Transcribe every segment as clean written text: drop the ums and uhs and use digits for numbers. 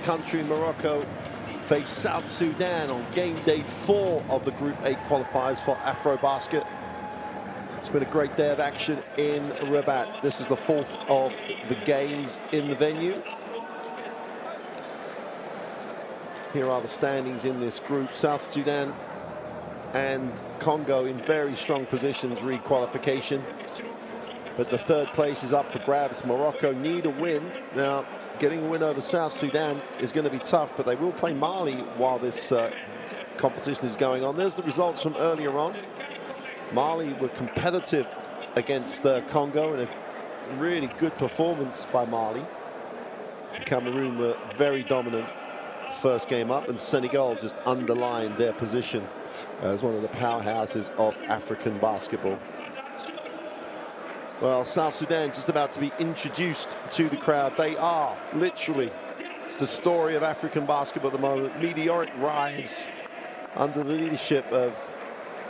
host country, Morocco, face South Sudan on game day 4 of the Group A qualifiers for AfroBasket. It's been a great day of action in Rabat. This is the 4th of the games in the venue. Here are the standings in this group. South Sudan and Congo in very strong positions re-qualification. But the 3rd place is up for grabs. Morocco need a win. Now, getting a win over South Sudan is going to be tough, but they will play Mali while this competition is going on. There's the results from earlier on. Mali were competitive against Congo, and a really good performance by Mali. Cameroon were very dominant first game up, and Senegal just underlined their position as one of the powerhouses of African basketball. Well, South Sudan just about to be introduced to the crowd. They are literally the story of African basketball at the moment. Meteoric rise under the leadership of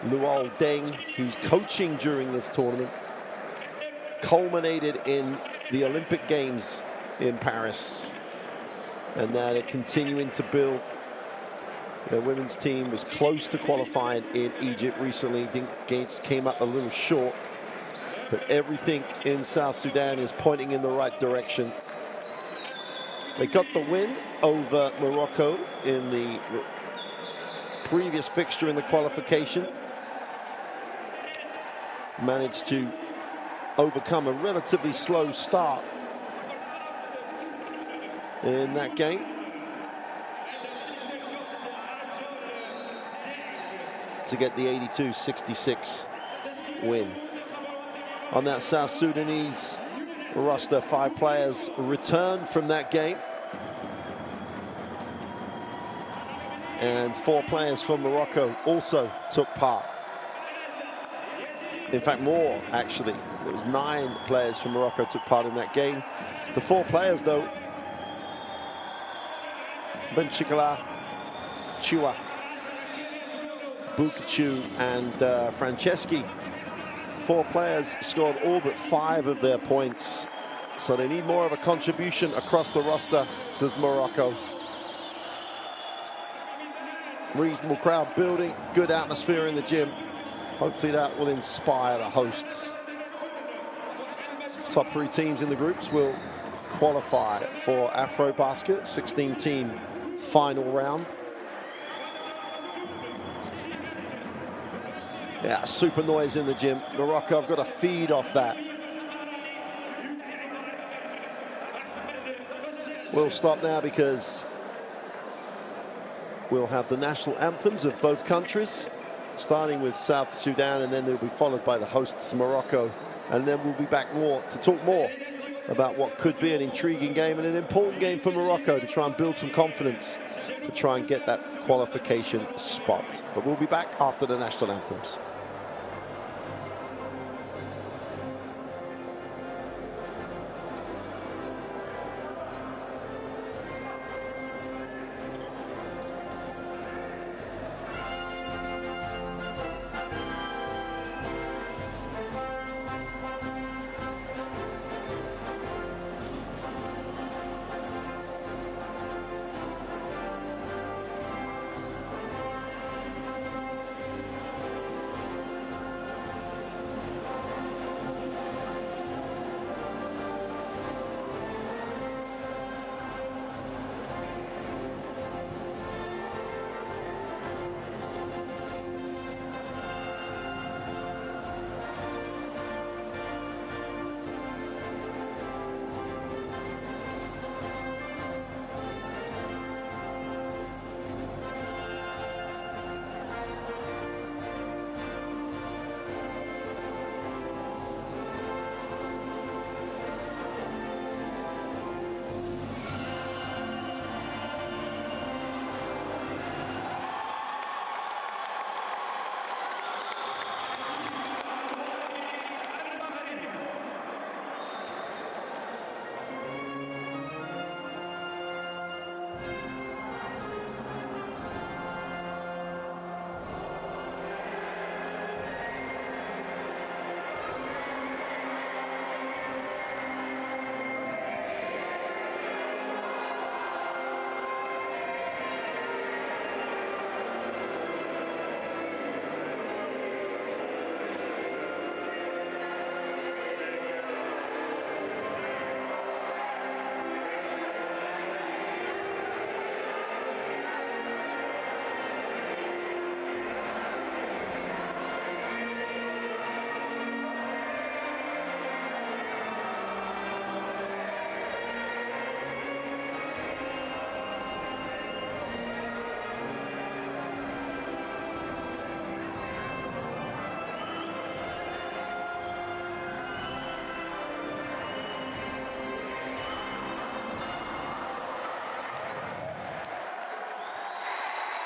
Luol Deng, who's coaching during this tournament, culminated in the Olympic Games in Paris. And now they're continuing to build. Their women's team was close to qualifying in Egypt recently. Came up a little short. But everything in South Sudan is pointing in the right direction. They got the win over Morocco in the previous fixture in the qualification. Managed to overcome a relatively slow start in that game. To get the 82-66 win. On that South Sudanese roster, 5 players returned from that game. And 4 players from Morocco also took part. In fact, more, actually. There was 9 players from Morocco took part in that game. The 4 players, though, Benchikala, Chua, Bukachu, and Franceschi. 4 players scored all but 5 of their points. So they need more of a contribution across the roster, does Morocco. Reasonable crowd building, good atmosphere in the gym. Hopefully that will inspire the hosts. Top 3 teams in the groups will qualify for AfroBasket, 16-team final round. Yeah, super noise in the gym. Morocco have got to feed off that. We'll stop now because we'll have the national anthems of both countries, starting with South Sudan, and then they'll be followed by the hosts, Morocco. And then we'll be back to talk more about what could be an intriguing game and an important game for Morocco to try and build some confidence to try and get that qualification spot. But we'll be back after the national anthems.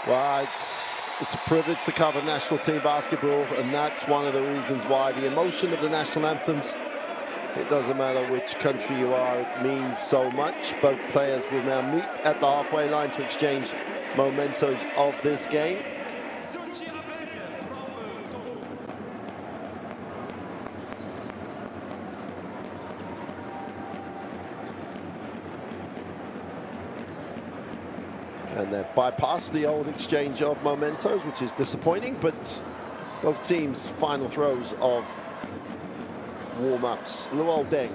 Well, it's a privilege to cover national team basketball, and that's one of the reasons why the emotion of the national anthems, it doesn't matter which country you are, it means so much. Both players will now meet at the halfway line to exchange mementos of this game. And they've bypassed the old exchange of mementos, which is disappointing, but both teams' final throws of warm-ups. Luol Deng,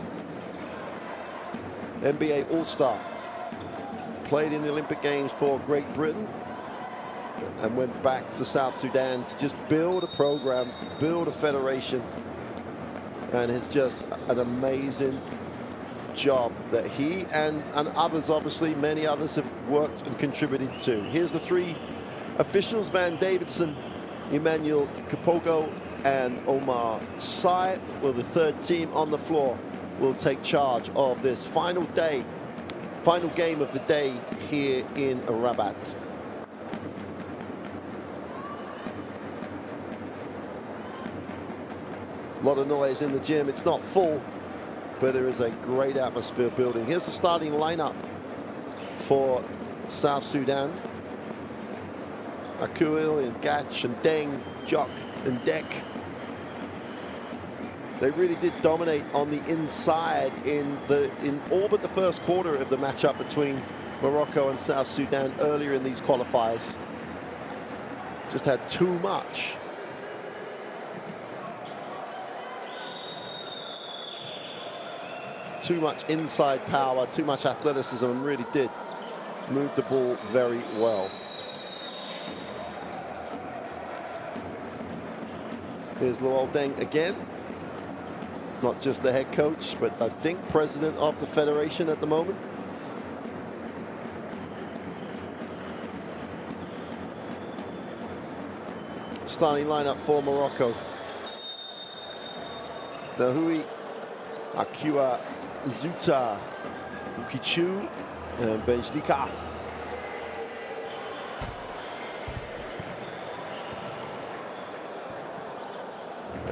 NBA All-Star, played in the Olympic Games for Great Britain and went back to South Sudan to just build a program, build a federation, and it's just an amazing job that he and others, obviously many others, have worked and contributed to. Here's the three officials: Van Davidson, Emmanuel Kipogo, and Omar Sy. Well, the third team on the floor will take charge of this final game of the day here in Rabat. A lot of noise in the gym. It's not full, but there is a great atmosphere building. Here's the starting lineup for South Sudan. Akuil and Gach and Deng, Jock and Dek. They really did dominate on the inside in all but the first quarter of the matchup between Morocco and South Sudan earlier in these qualifiers. Just had too much. Too much inside power, too much athleticism, and really did move the ball very well. Here's Luol Deng again. Not just the head coach, but I think president of the federation at the moment. Starting lineup for Morocco: Nahoui, Akua, Zuta, Bukichu, and Benjlika.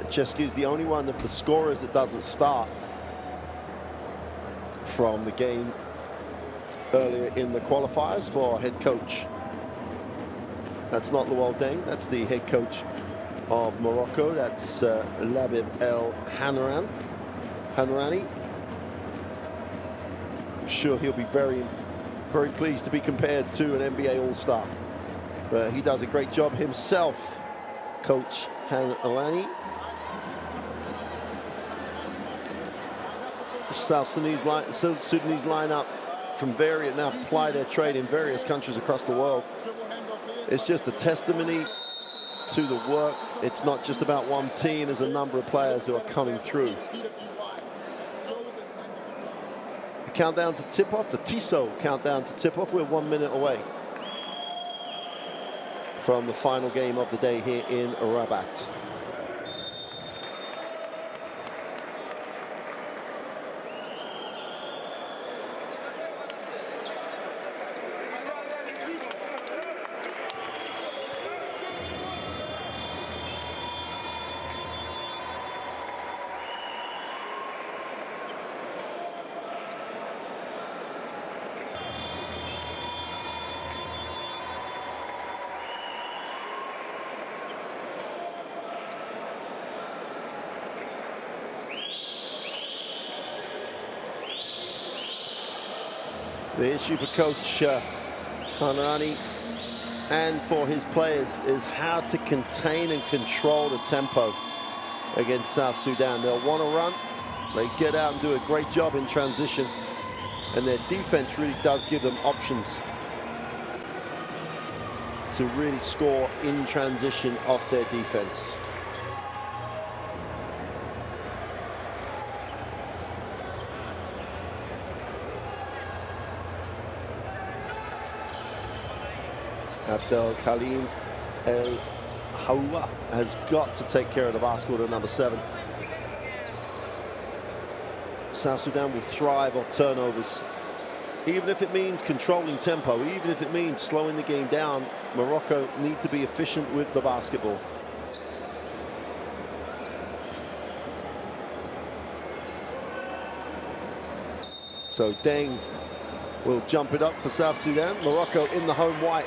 Chesky is the only one of the scorers that doesn't start from the game earlier in the qualifiers for head coach. That's not Luol Deng, that's the head coach of Morocco. That's Labib El Hanrani. I'm sure he'll be very, very pleased to be compared to an NBA All-Star. But he does a great job himself, Coach Hanrani. South Sudanese lineup from now ply their trade in various countries across the world. It's just a testimony to the work. It's not just about one team. There's a number of players who are coming through. The countdown to tip-off, the Tissot countdown to tip-off. We're 1 minute away from the final game of the day here in Rabat. The issue for Coach Hanrani and for his players is how to contain and control the tempo against South Sudan. They'll want to run. They get out and do a great job in transition. And their defense really does give them options to really score in transition off their defense. Abdel Khalim El Hawa has got to take care of the basketball to number 7. South Sudan will thrive off turnovers. Even if it means controlling tempo, even if it means slowing the game down, Morocco need to be efficient with the basketball. So Deng will jump it up for South Sudan. Morocco in the home white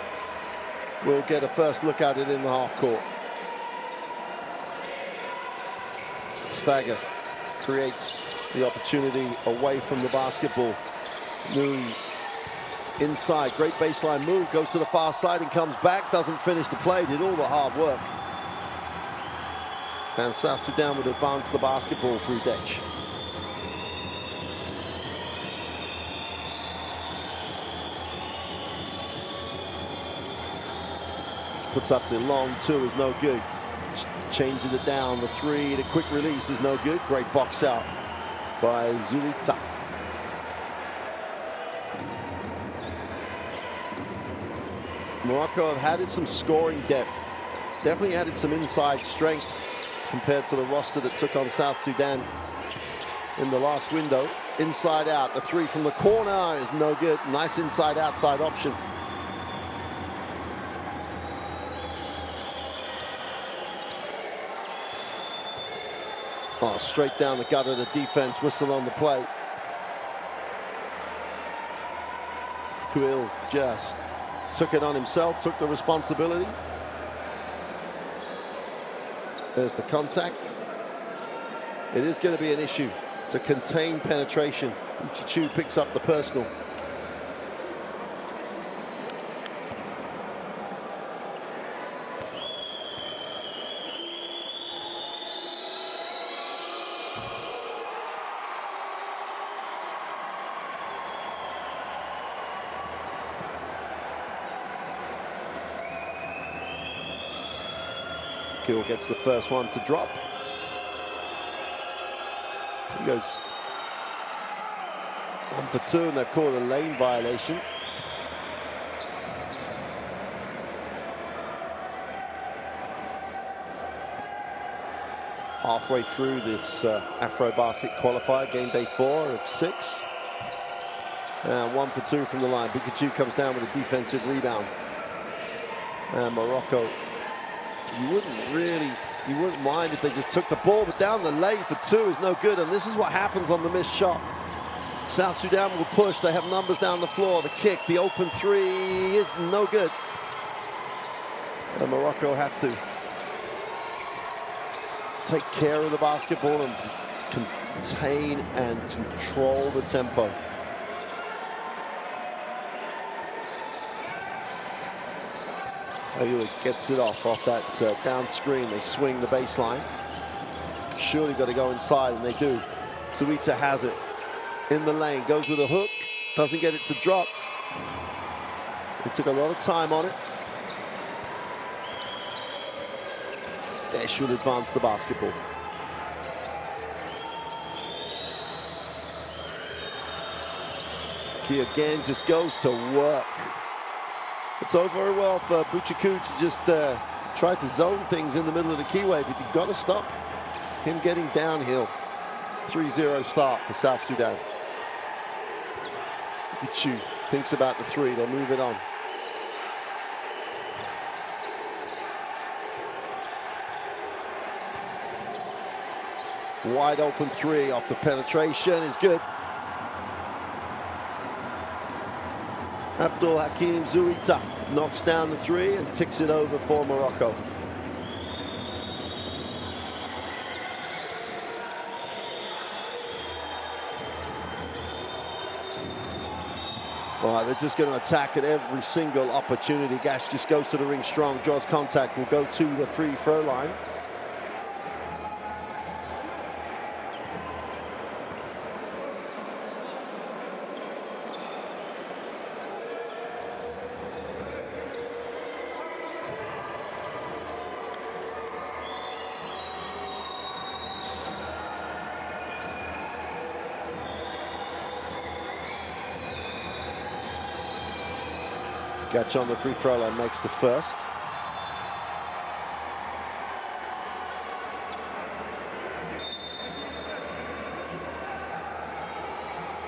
will get a first look at it in the half court. Stagger creates the opportunity away from the basketball. Nui inside, great baseline move, goes to the far side and comes back, doesn't finish the play, did all the hard work. And South Sudan would advance the basketball through Dech. Puts up the long two, is no good. Changes it down, the three, the quick release is no good. Great box out by Zulita. Morocco have added some scoring depth. Definitely added some inside strength compared to the roster that took on South Sudan in the last window. Inside out, the three from the corner is no good. Nice inside-outside option. Oh, straight down the gutter, the defense, whistle on the play. Kuil just took it on himself, took the responsibility. There's the contact. It is going to be an issue to contain penetration. Uchichu picks up the personal. Kill gets the first one to drop. He goes 1 for 2, and they've called a lane violation. Halfway through this AfroBasket qualifier, game day 4 of 6. And 1 for 2 from the line. Bikachu comes down with a defensive rebound. And Morocco, you wouldn't mind if they just took the ball, but down the lane for 2 is no good, and this is what happens on the missed shot. South Sudan will push, they have numbers down the floor, the kick, the open 3 is no good. And Morocco have to take care of the basketball and contain and control the tempo. Ayua gets it off that down screen. They swing the baseline. Surely got to go inside, and they do. Suita has it in the lane, goes with a hook, doesn't get it to drop. He took a lot of time on it. They should advance the basketball. He again just goes to work. It's all very well for Buchaku to just try to zone things in the middle of the keyway, but you've got to stop him getting downhill. 3-0 start for South Sudan. Buchaku thinks about the 3, they move it on. Wide open 3 off the penetration is good. Abdul Hakim Zuita knocks down the 3 and ticks it over for Morocco. All right, they're just going to attack at every single opportunity. Gash just goes to the ring strong, draws contact, will go to the free throw line. Gatch on the free throw line makes the first.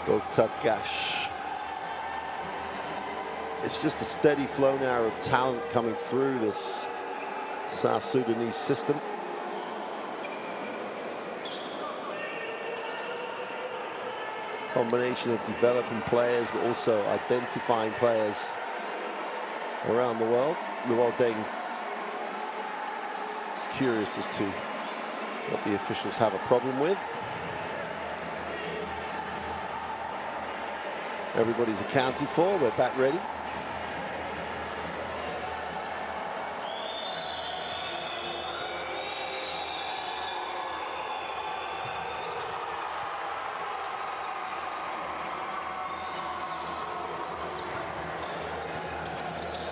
Both Gash it's just a steady flow now of talent coming through this South Sudanese system. Combination of developing players, but also identifying players around the world. Luol Deng curious as to what the officials have a problem with. Everybody's accounted for. We're back ready.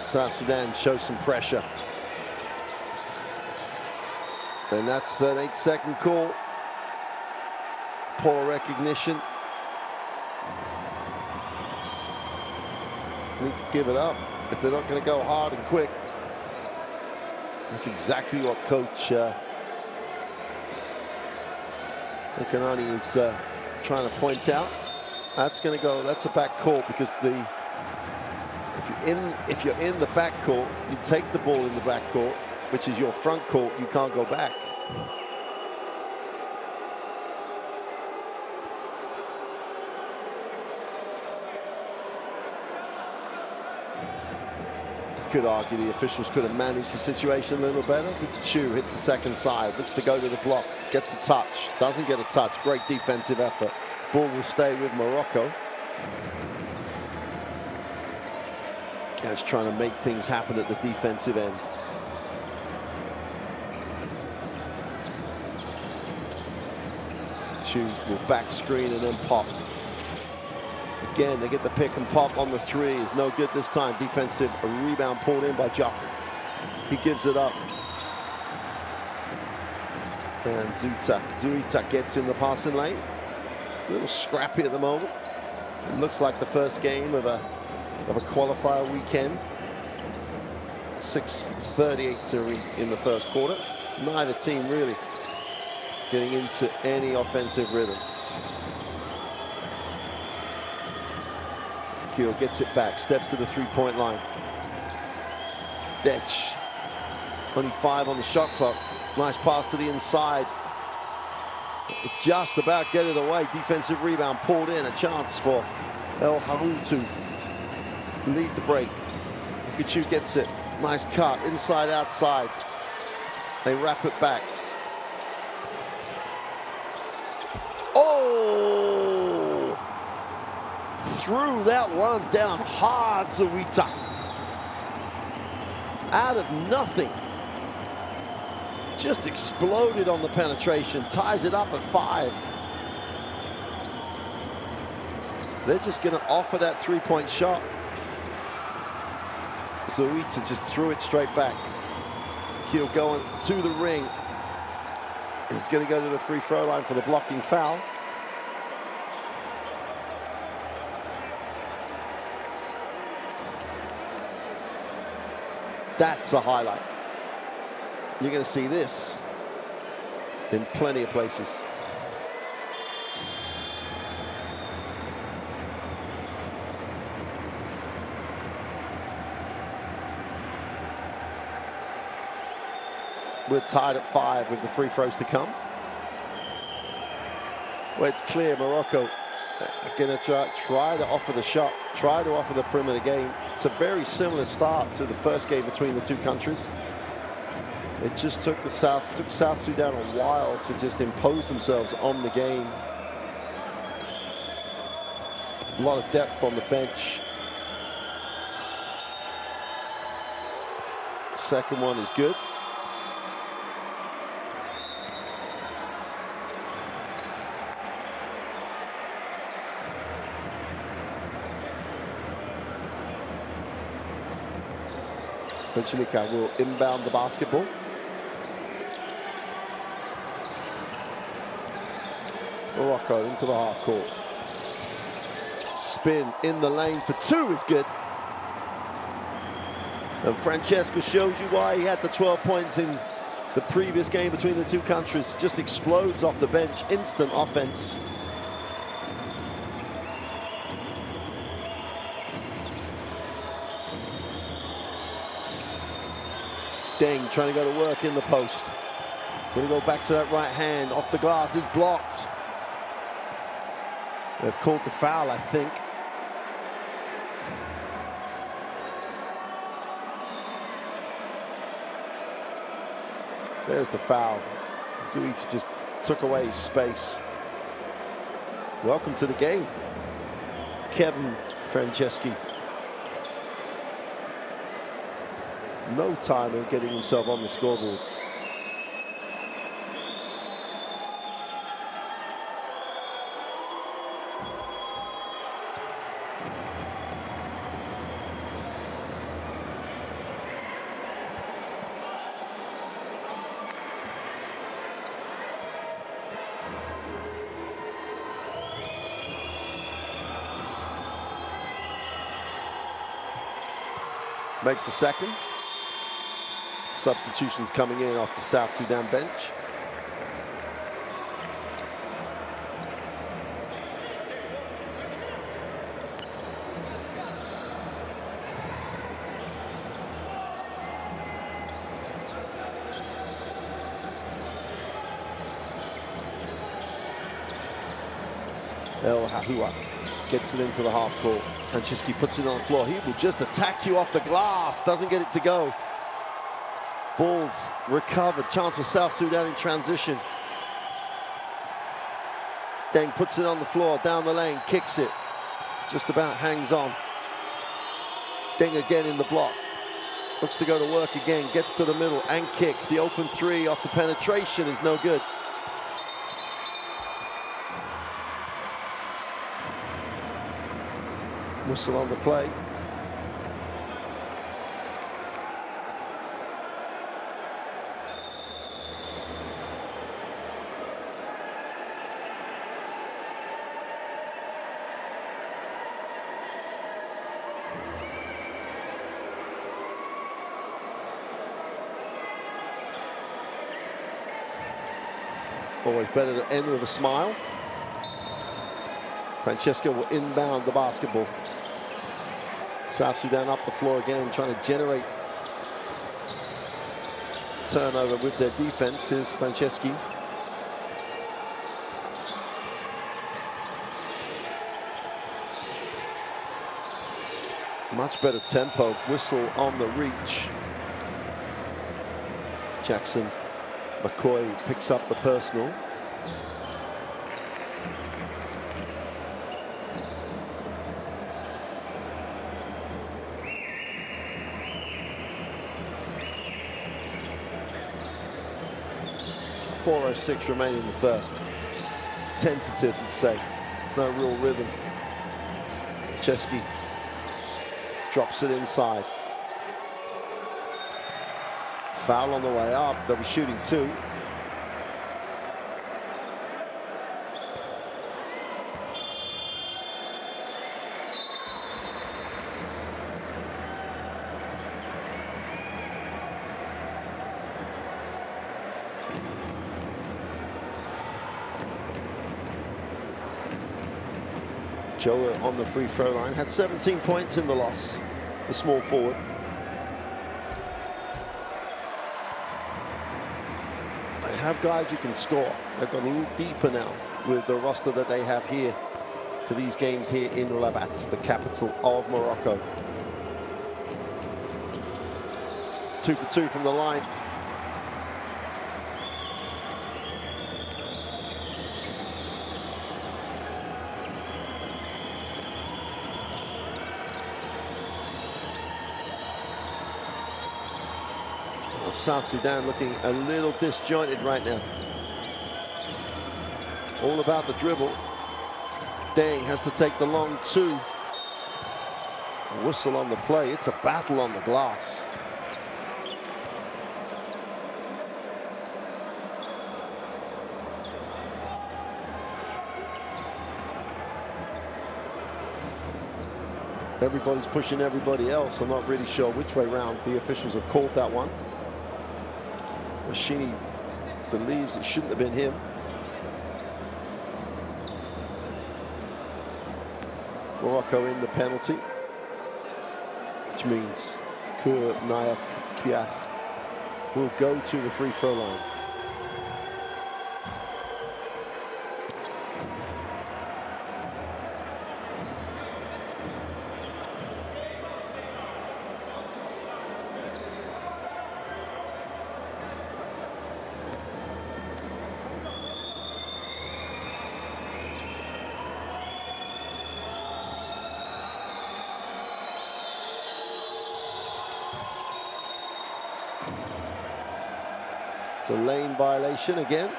South Sudan shows some pressure. And that's an 8-second call. Poor recognition. Need to give it up if they're not going to go hard and quick. That's exactly what Coach Okanani is trying to point out. That's going to go. That's a back court because if you're in the back court, you take the ball in the back court, which is your front court. You can't go back. Could argue the officials could have managed the situation a little better. But Chu hits the second side, looks to go to the block, gets a touch, doesn't get a touch. Great defensive effort. Ball will stay with Morocco. Cash trying to make things happen at the defensive end. Chu will back screen and then pop. Again, they get the pick and pop on the three. Is no good this time. Defensive rebound pulled in by Jock. He gives it up. And Zuita gets in the passing lane. A little scrappy at the moment. It looks like the first game of a qualifier weekend. 6:38 in the first quarter. Neither team really getting into any offensive rhythm. Keel gets it back, steps to the three-point line. Detch, only 5 on the shot clock. Nice pass to the inside. Just about get it away. Defensive rebound pulled in. A chance for El Haroun to lead the break. Okachu gets it. Nice cut, inside, outside. They wrap it back. Oh! Threw that one down hard, Zuita. Out of nothing. Just exploded on the penetration. Ties it up at 5. They're just going to offer that three-point shot. Zuita just threw it straight back. Keel going to the ring. He's going to go to the free throw line for the blocking foul. That's a highlight. You're going to see this in plenty of places. We're tied at 5 with the free throws to come. Well, it's clear Morocco are going to try to offer the shot, try to offer the perimeter game. It's a very similar start to the first game between the two countries. It just took South Sudan a while to just impose themselves on the game. A lot of depth on the bench. Second one is good. Benchika will inbound the basketball. Morocco into the half court. Spin in the lane for 2 is good. And Francesco shows you why he had the 12 points in the previous game between the two countries. Just explodes off the bench, instant offense. Deng trying to go to work in the post. Going to go back to that right hand. Off the glass is blocked. They've called the foul, I think. There's the foul. Zuic just took away his space. Welcome to the game, Kevin Franceschi. No time in getting himself on the scoreboard. Makes the second. Substitutions coming in off the South Sudan bench. El Hahua gets it into the half court. Franceschi puts it on the floor. He will just attack you off the glass. Doesn't get it to go. Ball's recovered. Chance for South Sudan in transition. Deng puts it on the floor, down the lane, kicks it. Just about hangs on. Deng again in the block. Looks to go to work again, gets to the middle and kicks. The open three off the penetration is no good. Whistle on the play. Always better to end with a smile. Francesca will inbound the basketball. South Sudan up the floor again, trying to generate turnover with their defense. Here's Franceschi. Much better tempo. Whistle on the reach. Jackson McCoy picks up the personal. .406 remaining in the first. Tentative, let's say. No real rhythm. Chesky drops it inside. Foul on the way up. They'll be shooting two. Joe on the free throw line, had 17 points in the loss, the small forward. They have guys who can score. They've got a little deeper now with the roster that they have here for these games here in Rabat, the capital of Morocco. 2 for 2 from the line. South Sudan looking a little disjointed right now. All about the dribble. Deng has to take the long two. A whistle on the play. It's a battle on the glass. Everybody's pushing everybody else. I'm not really sure which way round the officials have called that one. Machini believes it shouldn't have been him. Morocco in the penalty, which means Kur Nayak Kiath will go to the free throw line. It's a lane violation again.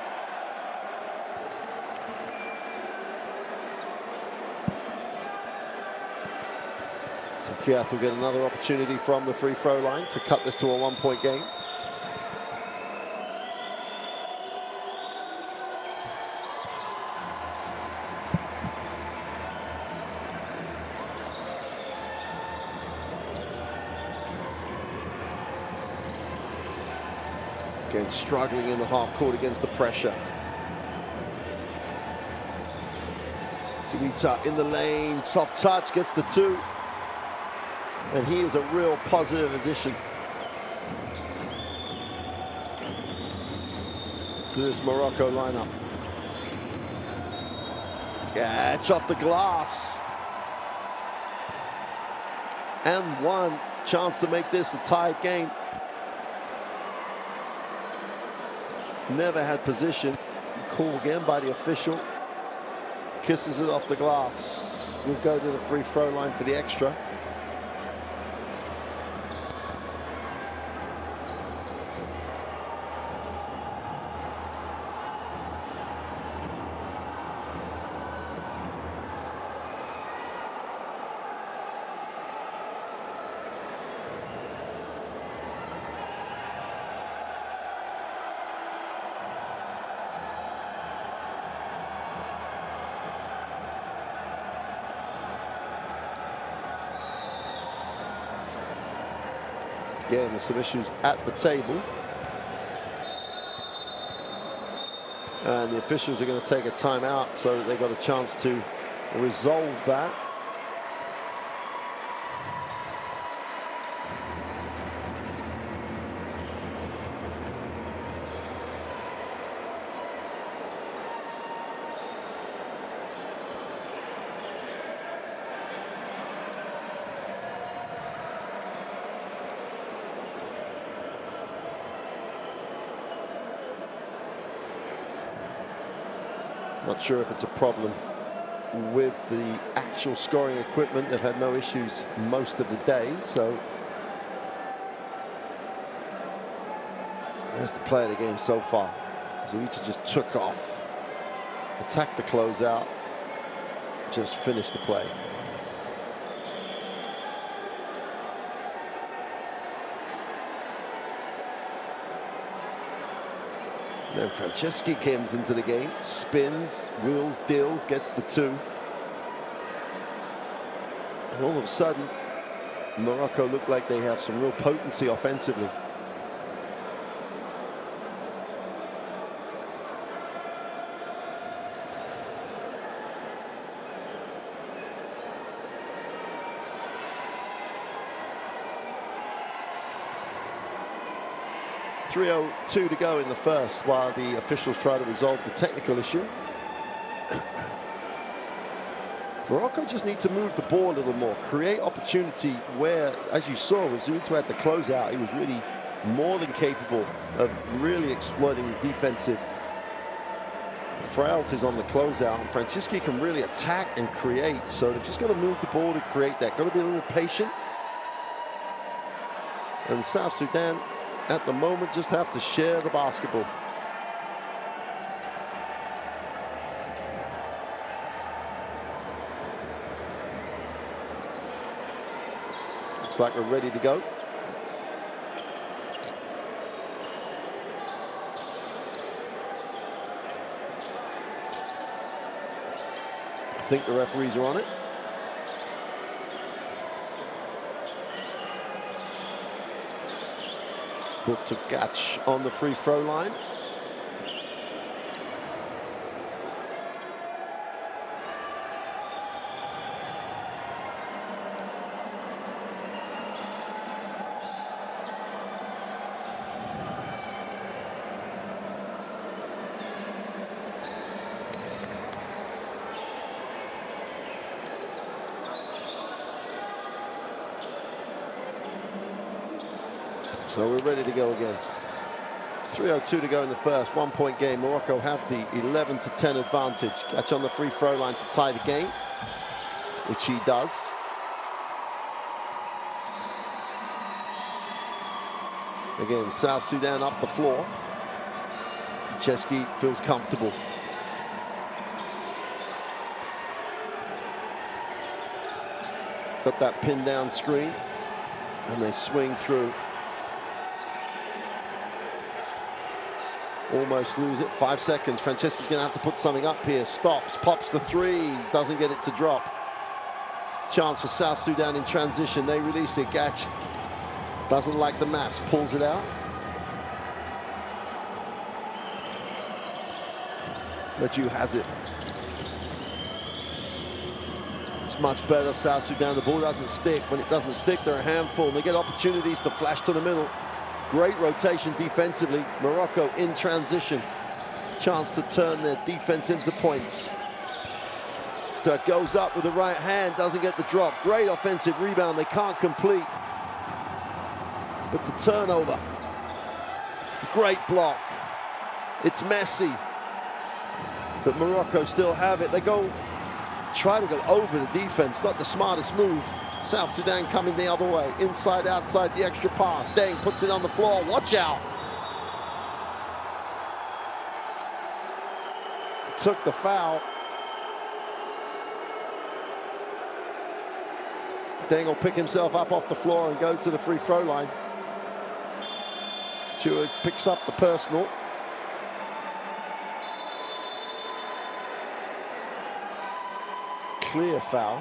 So Kiath will get another opportunity from the free throw line to cut this to a one-point game. Again, struggling in the half court against the pressure. Suita in the lane, soft touch, gets the two. And he is a real positive addition to this Morocco lineup. Catch off the glass. And one chance to make this a tied game. Never had position. Call again by the official. Kisses it off the glass. Will go to the free throw line for the extra. Again, there's some issues at the table. And the officials are going to take a timeout, so they've got a chance to resolve that. Not sure if it's a problem with the actual scoring equipment. They've had no issues most of the day, so there's the play of the game so far. Suita just took off, attacked the closeout, just finished the play. Then Franceschi comes into the game, spins, wheels, deals, gets the two. And all of a sudden, Morocco look like they have some real potency offensively. .302 to go in the first while the officials try to resolve the technical issue. Morocco just need to move the ball a little more, create opportunity where, as you saw, with Suita at the closeout, he was really more than capable of really exploiting the defensive frailties on the closeout. And Franceschi can really attack and create, so they've just got to move the ball to create that. Got to be a little patient. And South Sudan, at the moment, just have to share the basketball. Looks like we're ready to go. I think the referees are on it. Move to catch on the free throw line. So we're ready to go again. 3:02 to go in the first. 1-point game. Morocco have the 11-10 advantage. Catch on the free throw line to tie the game, which he does. Again, South Sudan up the floor. Chesky feels comfortable. Got that pin down screen, and they swing through. Almost lose it. 5 seconds. Francesca's going to have to put something up here. Stops, pops the three, doesn't get it to drop. Chance for South Sudan in transition. They release it. Gatch doesn't like the maps, pulls it out. Leju has it. It's much better, South Sudan. The ball doesn't stick. When it doesn't stick, they're a handful, and they get opportunities to flash to the middle. Great rotation defensively. Morocco in transition. Chance to turn their defense into points. Goes up with the right hand, doesn't get the drop. Great offensive rebound, they can't complete. But the turnover. Great block. It's messy. But Morocco still have it. They try to go over the defense, not the smartest move. South Sudan coming the other way. Inside, outside, the extra pass. Deng puts it on the floor. Watch out. Took the foul. Deng will pick himself up off the floor and go to the free throw line. Chua picks up the personal. Clear foul.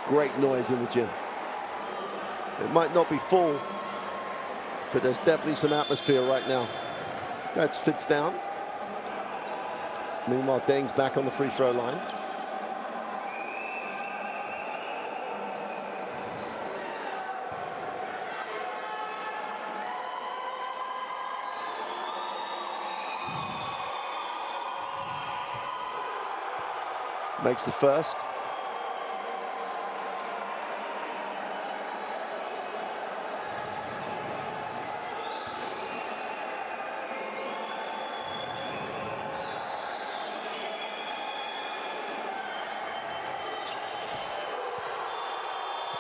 Great noise in the gym. It might not be full, but there's definitely some atmosphere right now. That sits down. Meanwhile, Deng's back on the free throw line. Makes the first.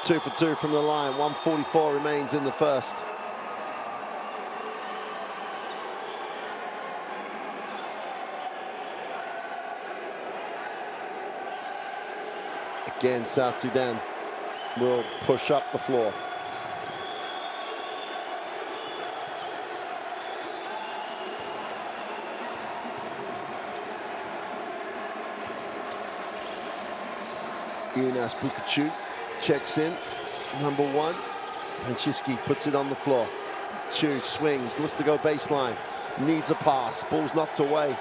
Two for two from the line. 1:44 remains in the first. Again, South Sudan will push up the floor. Younas Bukachu checks in, number one. Franceschi puts it on the floor. Chu swings, looks to go baseline. Needs a pass, ball's knocked away.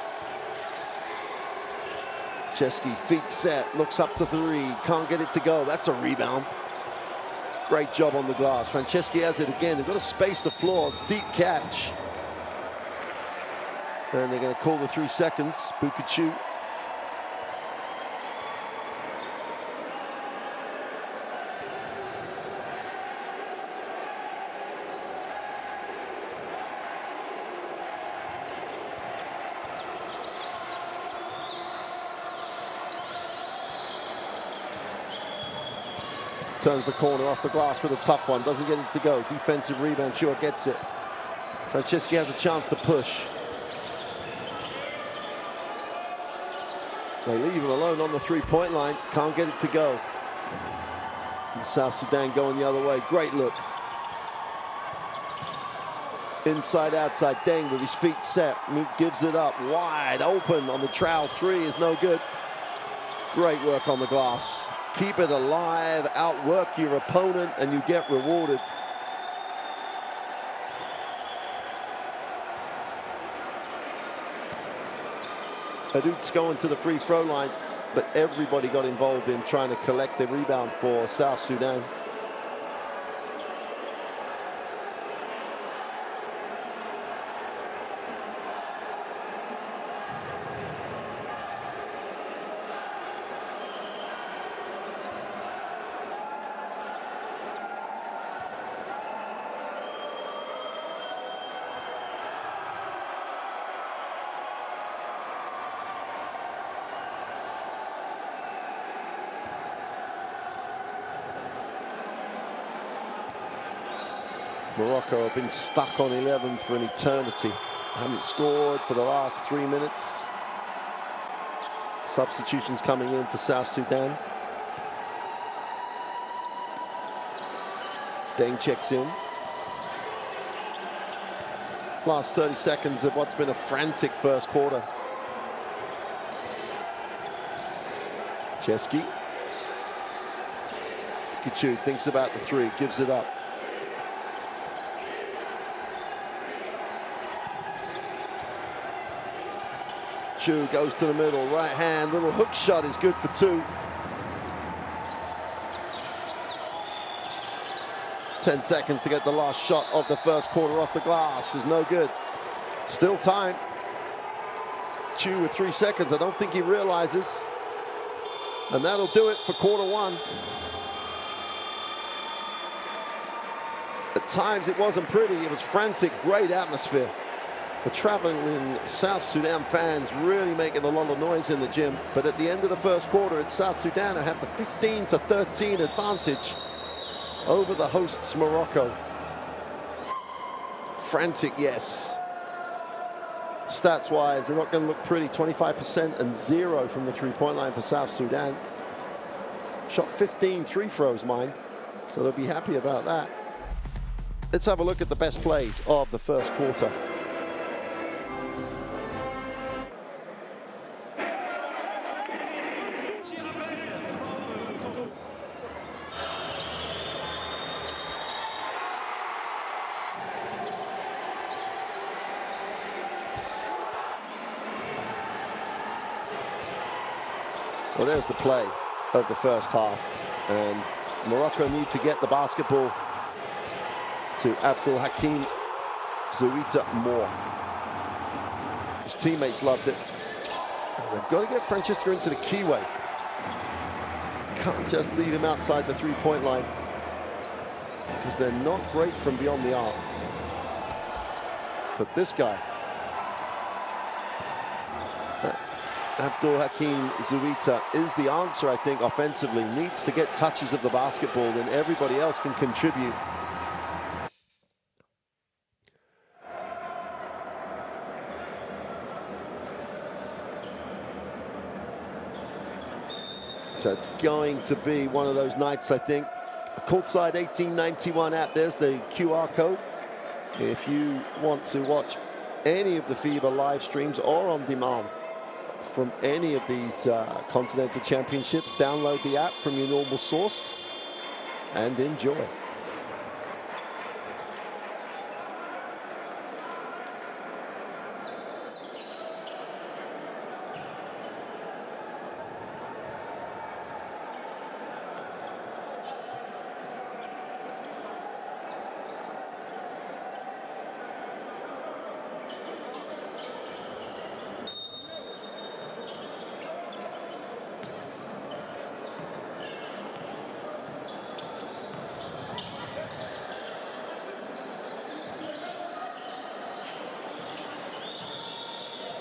Chesky, feet set, looks up to three, can't get it to go. That's a rebound. Great job on the glass. Franceschi has it again. They've got to space the floor, deep catch. And they're going to call the 3 seconds. Bukachu. Turns the corner off the glass with a tough one. Doesn't get it to go. Defensive rebound. Chua gets it. Franceschi has a chance to push. They leave him alone on the three-point line. Can't get it to go. And South Sudan going the other way. Great look. Inside, outside. Deng with his feet set. Gives it up. Wide open on the trowel. Three is no good. Great work on the glass. Keep it alive, outwork your opponent, and you get rewarded. Hadouk's going to the free throw line, but everybody got involved in trying to collect the rebound for South Sudan. Morocco have been stuck on 11 for an eternity. Haven't scored for the last 3 minutes. Substitutions coming in for South Sudan. Deng checks in. Last 30 seconds of what's been a frantic first quarter. Chesky. Pikachu thinks about the three, gives it up. Chu goes to the middle, right hand, little hook shot is good for two. 10 seconds to get the last shot of the first quarter off the glass is no good. Still time. Chu with 3 seconds, I don't think he realizes. And that'll do it for quarter one. At times it wasn't pretty, it was frantic, great atmosphere. The traveling South Sudan fans really making a lot of noise in the gym. But at the end of the first quarter, it's South Sudan who have the 15-13 advantage over the hosts Morocco. Frantic, yes. Stats-wise, they're not going to look pretty. 25% and 0 from the three-point line for South Sudan. Shot 15 free throws, mind. So they'll be happy about that. Let's have a look at the best plays of the first quarter. Well, there's the play of the first half. And Morocco need to get the basketball to Abdul Hakim Zouita more. His teammates loved it. And they've got to get Francisco into the keyway. Can't just leave him outside the three-point line because they're not great from beyond the arc. But this guy, Abdul Hakim Zouita, is the answer, I think, offensively. Needs to get touches of the basketball, then everybody else can contribute. So it's going to be one of those nights, I think. A Courtside 1891 app, there's the QR code. If you want to watch any of the FIBA live streams or on demand from any of these Continental Championships, download the app from your normal source and enjoy.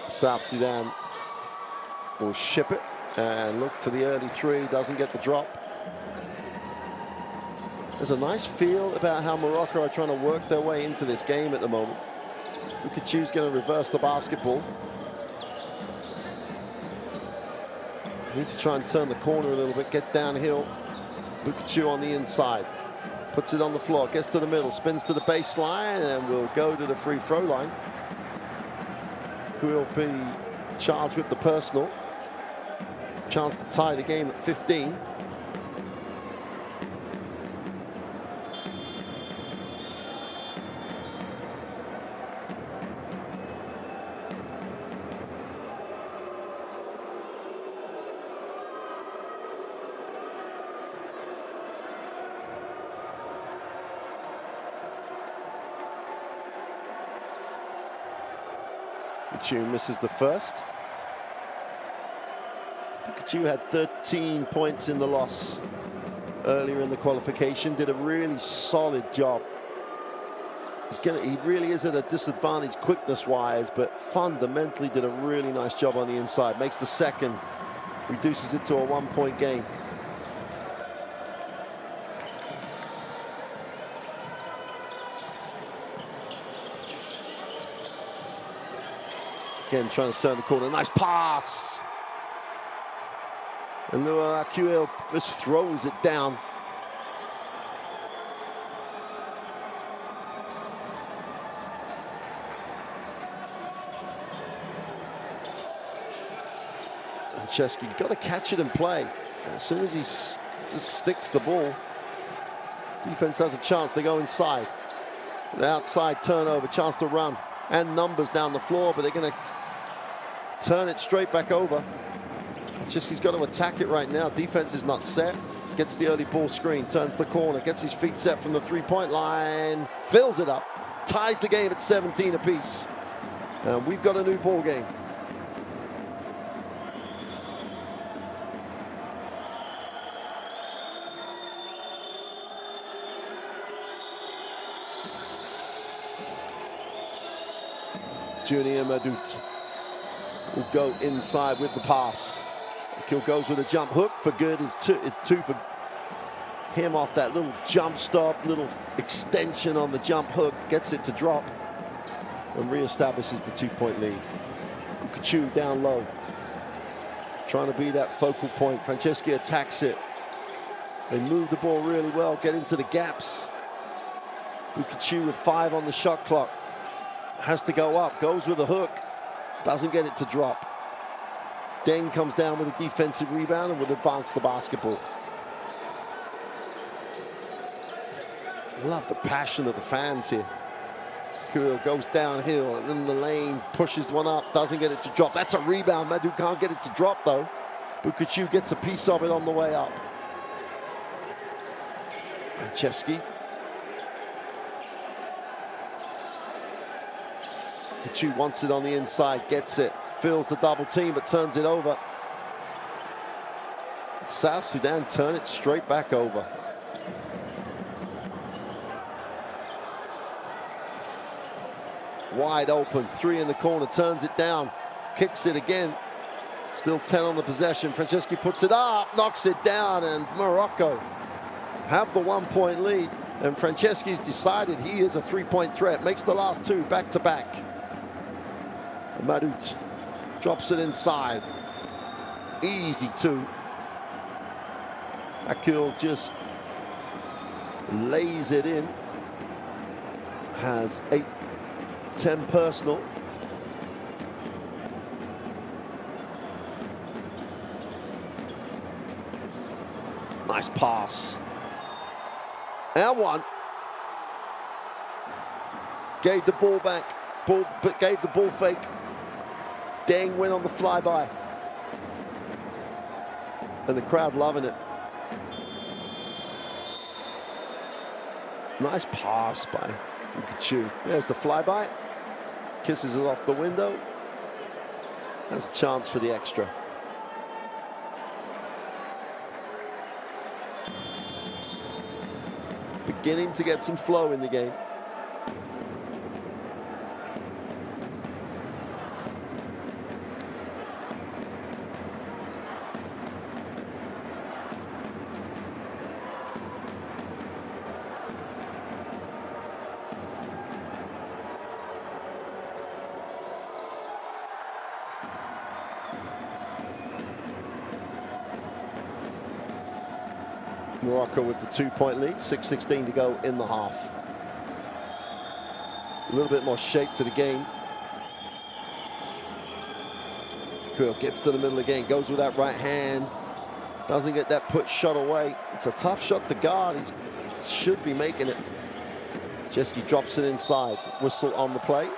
South Sudan will ship it and look to the early three, doesn't get the drop. There's a nice feel about how Morocco are trying to work their way into this game at the moment. Pikachu's going to reverse the basketball. Need to try and turn the corner a little bit, get downhill. Pikachu on the inside, puts it on the floor, gets to the middle, spins to the baseline, and will go to the free throw line. Will be charged with the personal. Chance to tie the game at 15. Pikachu misses the first. Pikachu had 13 points in the loss earlier in the qualification. Did a really solid job. He really is at a disadvantage quickness-wise, but fundamentally did a really nice job on the inside. Makes the second, reduces it to a one-point game. Again, trying to turn the corner. Nice pass. And QL just throws it down. Chesky got to catch it and play. As soon as he just sticks the ball, defense has a chance to go inside. The outside turnover, chance to run, and numbers down the floor, but they're going to turn it straight back over. Chesky's got to attack it right now. Defense is not set. Gets the early ball screen, turns the corner, gets his feet set from the three-point line, fills it up, ties the game at 17 apiece. And we've got a new ball game. Junior Madut will go inside with the pass. Kill goes with a jump hook for good. Is two for him off that little jump stop, little extension on the jump hook. Gets it to drop and reestablishes the 2-point lead. Bukachu down low, trying to be that focal point. Franceschi attacks it. They move the ball really well, get into the gaps. Bukachu with 5 on the shot clock. Has to go up, goes with a hook, doesn't get it to drop. Deng comes down with a defensive rebound and would advance the basketball. I love the passion of the fans here. Kirill goes downhill and in the lane, pushes one up, doesn't get it to drop. That's a rebound. Madut can't get it to drop though. Bukachu gets a piece of it on the way up. Chesky. Bukachu wants it on the inside, gets it, fills the double team, but turns it over. South Sudan turn it straight back over. Wide open, 3 in the corner, turns it down, kicks it again. Still 10 on the possession. Franceschi puts it up, knocks it down, and Morocco have the 1-point lead. And Franceschi's decided he is a 3-point threat, makes the last 2 back-to-back. Madut drops it inside. Easy 2. Akil just lays it in. Has 8-10 personal. Nice pass. And 1. Gave the ball back. Gave the ball fake. Deng went on the flyby. And the crowd loving it. Nice pass by Bukachu. There's the flyby. Kisses it off the window. Has a chance for the extra. Beginning to get some flow in the game. Morocco with the 2-point lead, 6:16 to go in the half. A little bit more shape to the game. Quill gets to the middle again, goes with that right hand. Doesn't get that put shot away. It's a tough shot to guard. He should be making it. Jeski drops it inside. Whistle on the play.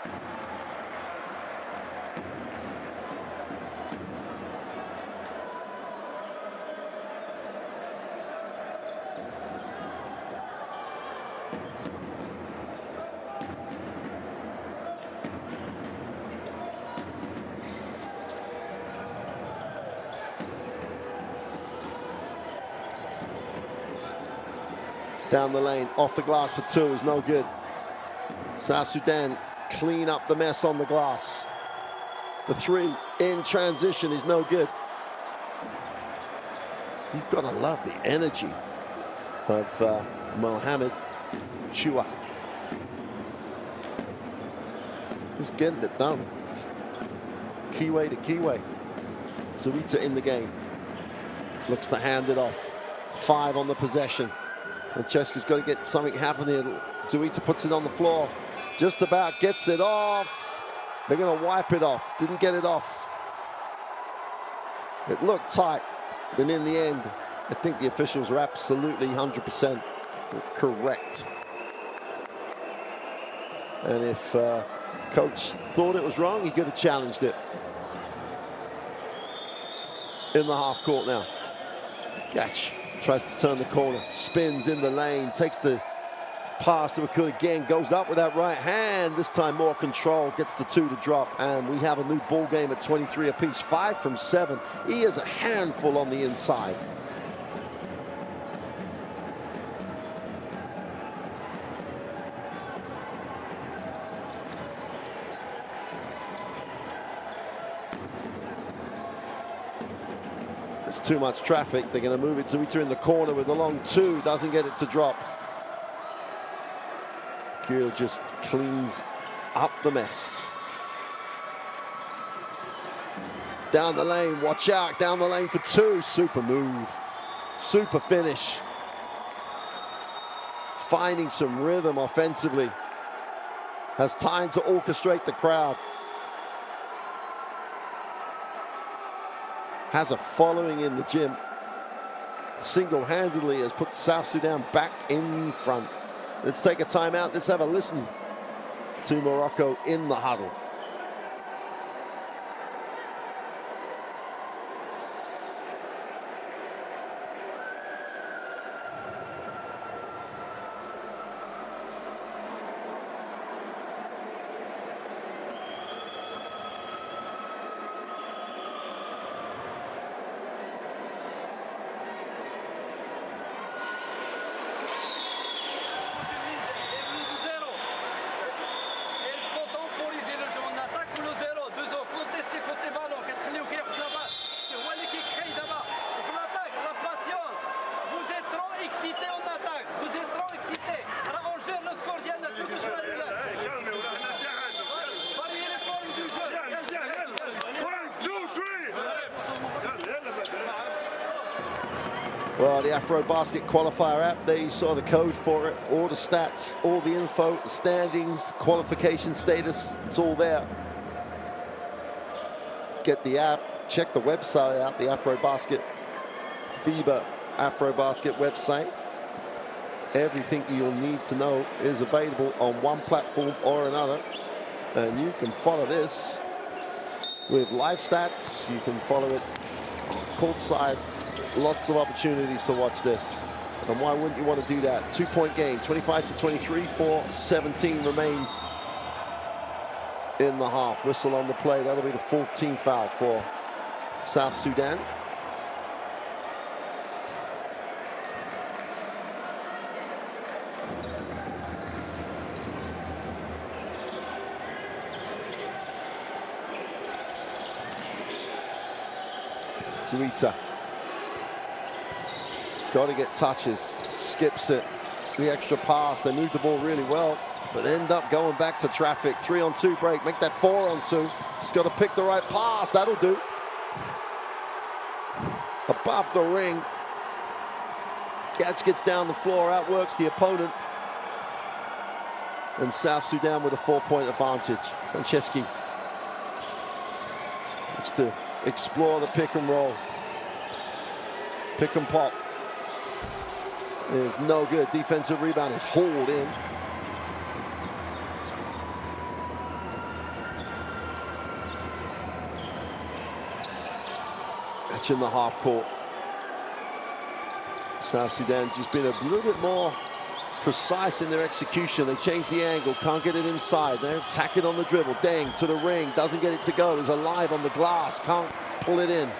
Down the lane, off the glass for 2 is no good. South Sudan clean up the mess on the glass. The 3 in transition is no good. You've got to love the energy of Mohamed Chua. He's getting it done. Kiwe to Kiwe. Zuita in the game. Looks to hand it off. 5 on the possession. Francesca's got to get something happening. Zuita puts it on the floor. Just about gets it off. They're going to wipe it off. Didn't get it off. It looked tight. Then in the end, I think the officials are absolutely 100% correct. And if coach thought it was wrong, he could have challenged it. In the half court now. Gatch tries to turn the corner, spins in the lane, takes the pass to Akul again, goes up with that right hand. This time more control, gets the 2 to drop, and we have a new ball game at 23 apiece. 5 from 7. He is a handful on the inside. There's too much traffic. They're going to move it. Zuita in the corner with a long 2. Doesn't get it to drop. Akul just cleans up the mess. Down the lane. Watch out. Down the lane for 2. Super move. Super finish. Finding some rhythm offensively. Has time to orchestrate the crowd. Has a following in the gym. Single-handedly has put South Sudan back in front. Let's take a timeout. Let's have a listen to Morocco in the huddle. Well, the AfroBasket qualifier app, there you saw the code for it, all the stats, all the info, the standings, qualification status, it's all there. Get the app, check the website out, the AfroBasket, FIBA AfroBasket website. Everything you'll need to know is available on one platform or another. And you can follow this with live stats. You can follow it courtside. Lots of opportunities to watch this. And why wouldn't you want to do that? 2-point game, 25-23, 4:17 remains in the half. Whistle on the play. That'll be the 4th team foul for South Sudan. Zuita. Got to get touches, skips it, the extra pass. They moved the ball really well, but end up going back to traffic. 3-on-2 break, make that 4-on-2. Just got to pick the right pass, that'll do. Above the ring. Gatch gets down the floor, outworks the opponent. And South Sudan with a 4-point advantage. Franceschi looks to explore the pick and roll. Pick and pop. Is no good. Defensive rebound is hauled in. That's in the half court. South Sudan just been a little bit more precise in their execution. They change the angle, can't get it inside. They attack it on the dribble. Deng to the ring, doesn't get it to go. Is alive on the glass, can't pull it in.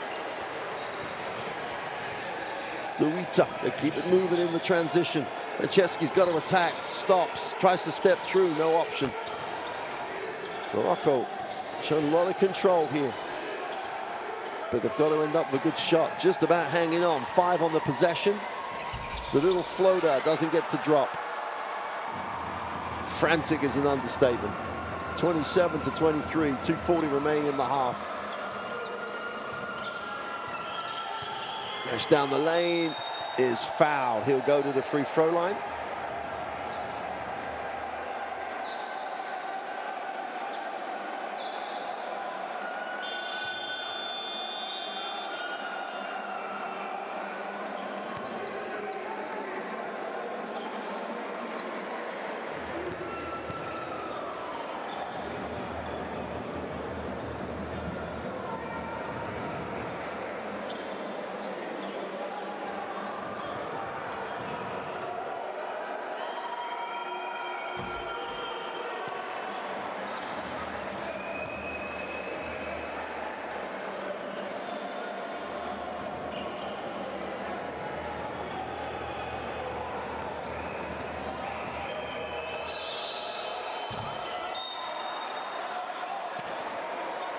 Zuita, they keep it moving in the transition. Franceschi's got to attack, stops, tries to step through, no option. Morocco showing a lot of control here. But they've got to end up with a good shot, just about hanging on. 5 on the possession. The little floater doesn't get to drop. Frantic is an understatement. 27-23, 2:40 remaining in the half. Dash down the lane, is fouled. He'll go to the free throw line.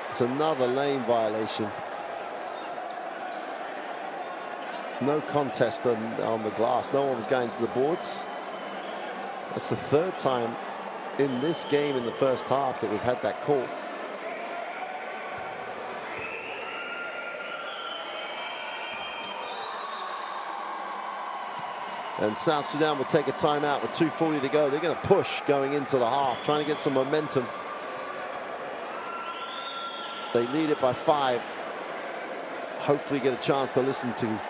It's another lane violation. No contest on the glass. No one was going to the boards. That's the third time in this game in the first half that we've had that call. And South Sudan will take a timeout with 2:40 to go. They're going to push going into the half, trying to get some momentum. They lead it by 5. Hopefully get a chance to listen to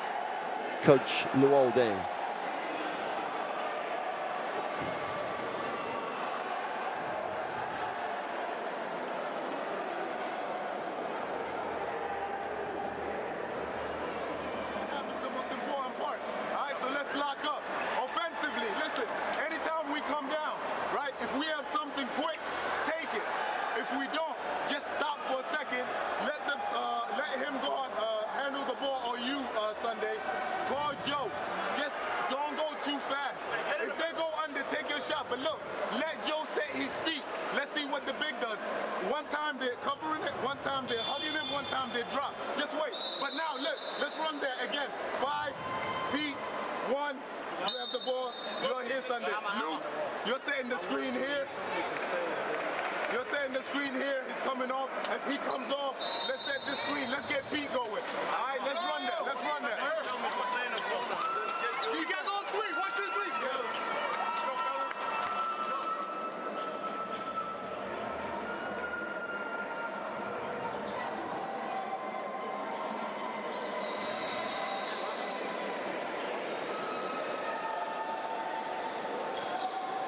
Coach Luol Deng.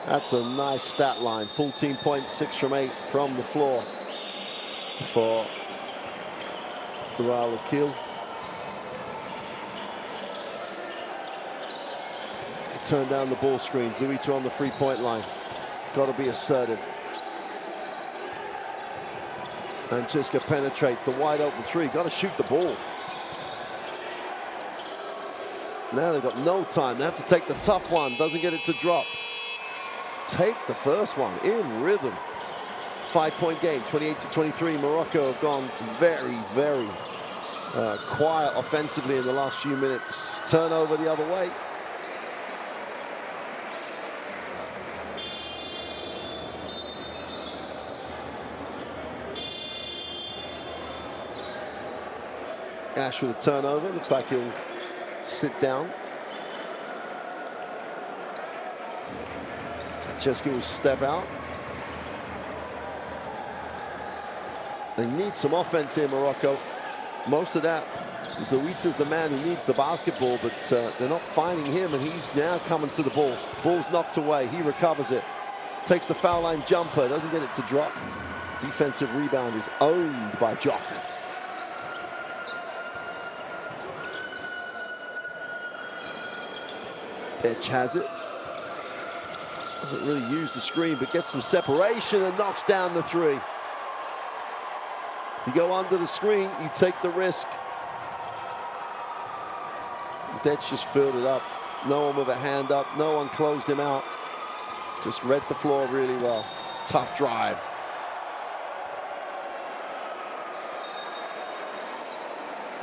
That's a nice stat line. 14 points, 6 from 8 from the floor for Luol Deng. They turn down the ball screen. Zuita on the three-point line. Got to be assertive. And Chiska penetrates the wide open three. Got to shoot the ball. Now they've got no time. They have to take the tough one. Doesn't get it to drop. Take the first one in rhythm. 5-point game, 28-23. Morocco have gone very, very quiet offensively in the last few minutes. Turnover the other way. Ash with a turnover. Looks like he'll sit down. Cheska will step out. They need some offense here, Morocco. Most of that is Zuita's the man who needs the basketball, but they're not finding him, and he's now coming to the ball. Ball's knocked away. He recovers it. Takes the foul line jumper. Doesn't get it to drop. Defensive rebound is owned by Jock. Edge has it. Doesn't really use the screen, but gets some separation and knocks down the three. You go under the screen, you take the risk. Detch just filled it up. No one with a hand up. No one closed him out. Just read the floor really well. Tough drive.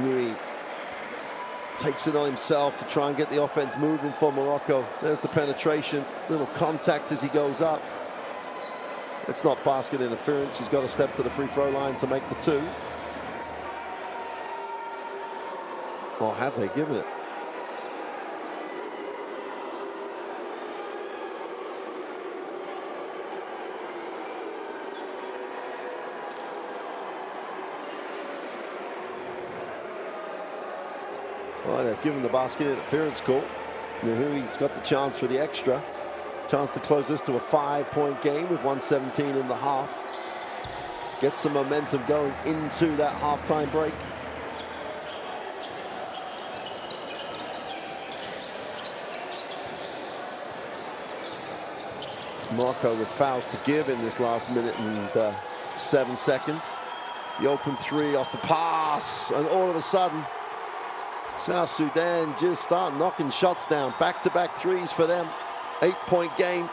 Nui takes it on himself to try and get the offense moving for Morocco. There's the penetration, little contact as he goes up. It's not basket interference. He's got to step to the free throw line to make the two. Or have they given it? Well, they've given the basket interference call. He's got the chance for the extra. Chance to close this to a 5-point game with 1:17 in the half. Get some momentum going into that halftime break. Morocco with fouls to give in this last minute and 7 seconds. The open three off the pass, and all of a sudden, South Sudan just start knocking shots down. Back-to-back threes for them. 8-point game.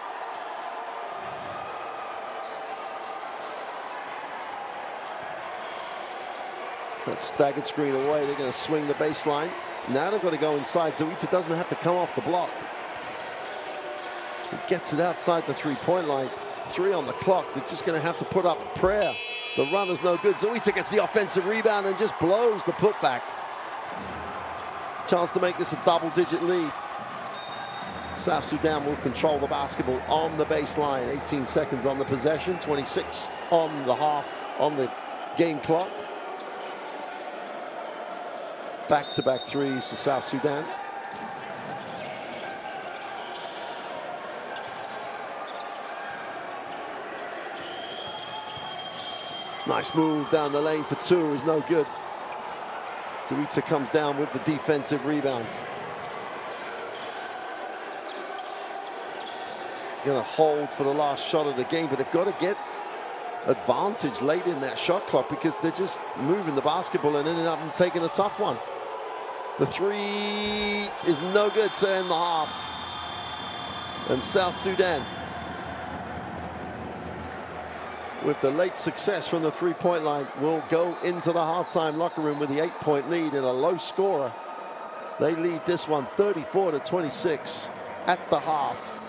That staggered screen away. They're going to swing the baseline. Now they've got to go inside. Zawita doesn't have to come off the block. He gets it outside the three-point line. 3 on the clock. They're just going to have to put up a prayer. The run is no good. Zawita gets the offensive rebound and just blows the putback. Chance to make this a double-digit lead. South Sudan will control the basketball on the baseline. 18 seconds on the possession, 26 on the half, on the game clock. Back-to-back threes for South Sudan. Nice move down the lane for 2 is no good. Zawita comes down with the defensive rebound. Going to hold for the last shot of the game, but they've got to get advantage late in that shot clock because they're just moving the basketball and ending up and taking a tough one. The 3 is no good to end the half. And South Sudan, with the late success from the three-point line, will go into the halftime locker room with the 8-point lead and a low scorer. They lead this one 34-26 at the half.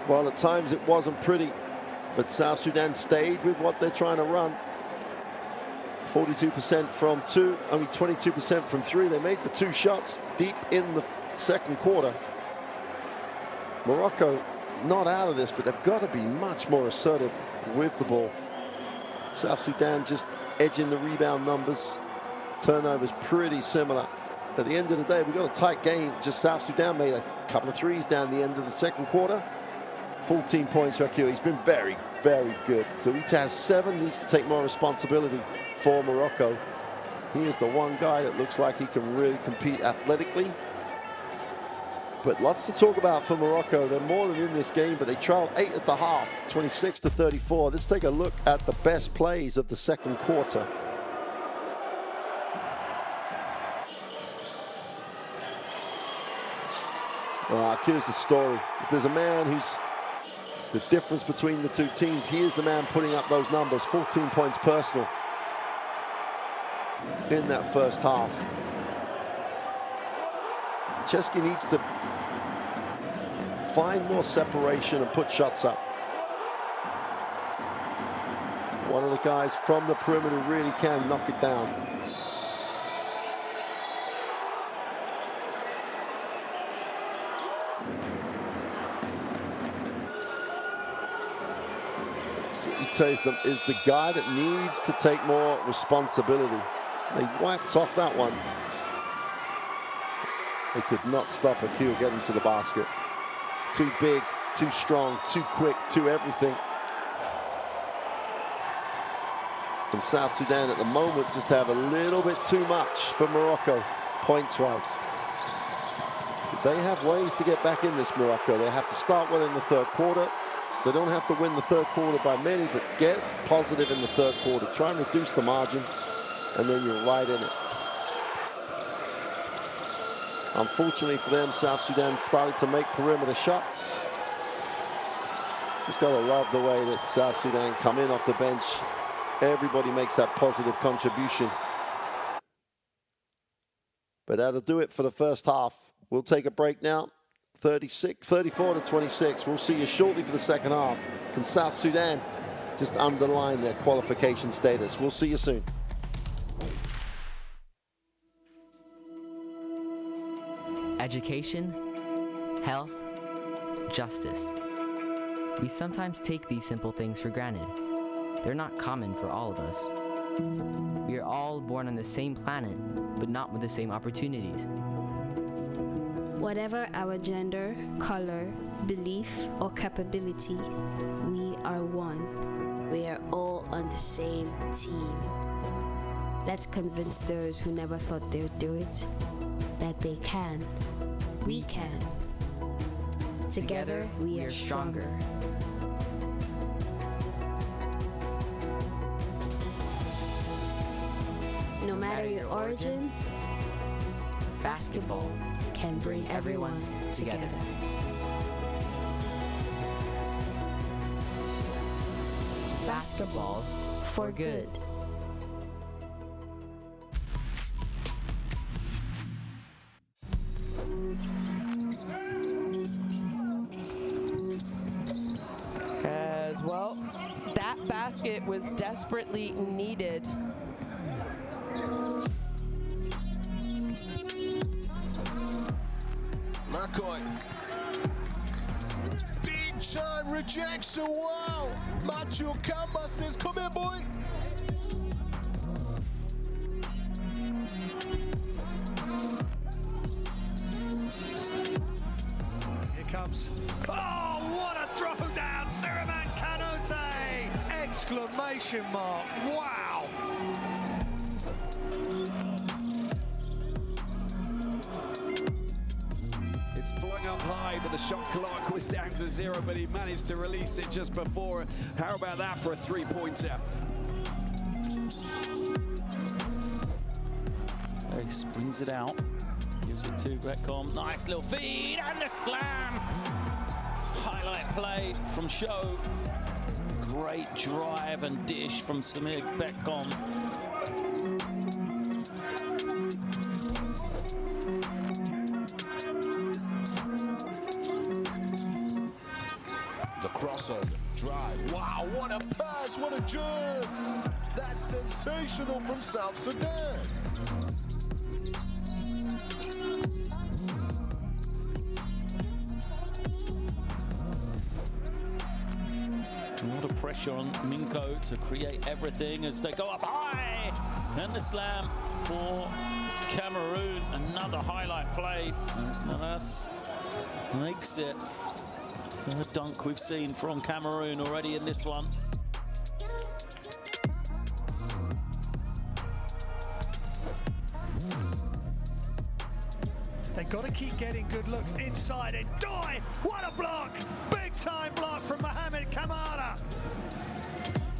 Well, at times it wasn't pretty, but South Sudan stayed with what they're trying to run. 42% from 2, only 22% from 3. They made the 2 shots deep in the second quarter. Morocco not out of this, but they've got to be much more assertive with the ball. South Sudan just edging the rebound numbers. Turnovers pretty similar. At the end of the day, we've got a tight game. Just South Sudan made a couple of threes down the end of the second quarter. 14 points for Akil. He's been very, very good. So each has 7, needs to take more responsibility for Morocco. He is the one guy that looks like he can really compete athletically. But lots to talk about for Morocco. They're more than in this game, but they trail 8 at the half, 26-34. Let's take a look at the best plays of the second quarter. Here's the story. If there's a man who's the difference between the two teams, he is the man putting up those numbers. 14 points personal in that first half. Chesky needs to find more separation and put shots up. One of the guys from the perimeter really can knock it down. He is the guy that needs to take more responsibility. They wiped off that one. They could not stop Akil getting to the basket. Too big, too strong, too quick, too everything. And South Sudan at the moment just have a little bit too much for Morocco, points-wise. They have ways to get back in this Morocco. They have to start well in the third quarter. They don't have to win the third quarter by many, but get positive in the third quarter. Try and reduce the margin, and then you're right in it. Unfortunately for them, South Sudan started to make perimeter shots. Just gotta love the way that South Sudan come in off the bench. Everybody makes that positive contribution. But But that'll do it for the first half. We'll take a break now. 34 to 26. We'll see you shortly for the second half. Can South Sudan just underline their qualification status? We'll see you soon. Education, health, justice. We sometimes take these simple things for granted. They're not common for all of us. We are all born on the same planet, but not with the same opportunities. Whatever our gender, color, belief, or capability, we are one. We are all on the same team. Let's convince those who never thought they would do it that they can. We can. Together, we are stronger. No matter your origin, basketball can bring everyone together. Basketball for good. As well, that basket was desperately needed. McCoy. Big time rejection, wow. Macho Kamba says, come here, boy. Here comes. Oh, what a throwdown, Siriman Kanute! Exclamation mark, wow. Flung up high, but the shot clock was down to 0, but he managed to release it just before. How about that for a three-pointer? He springs it out, gives it to Beckcom. Nice little feed and the slam. Highlight play from Show. Great drive and dish from Samir Beckcom. Crossover, drive. Wow, what a pass, what a jump. That's sensational from South Sudan. A lot of pressure on Minko to create everything as they go up high. And the slam for Cameroon. Another highlight play as Nanas makes it. Third dunk we've seen from Cameroon already in this one. They've got to keep getting good looks inside and Doi! What a block! Big time block from Mohamed Kamara.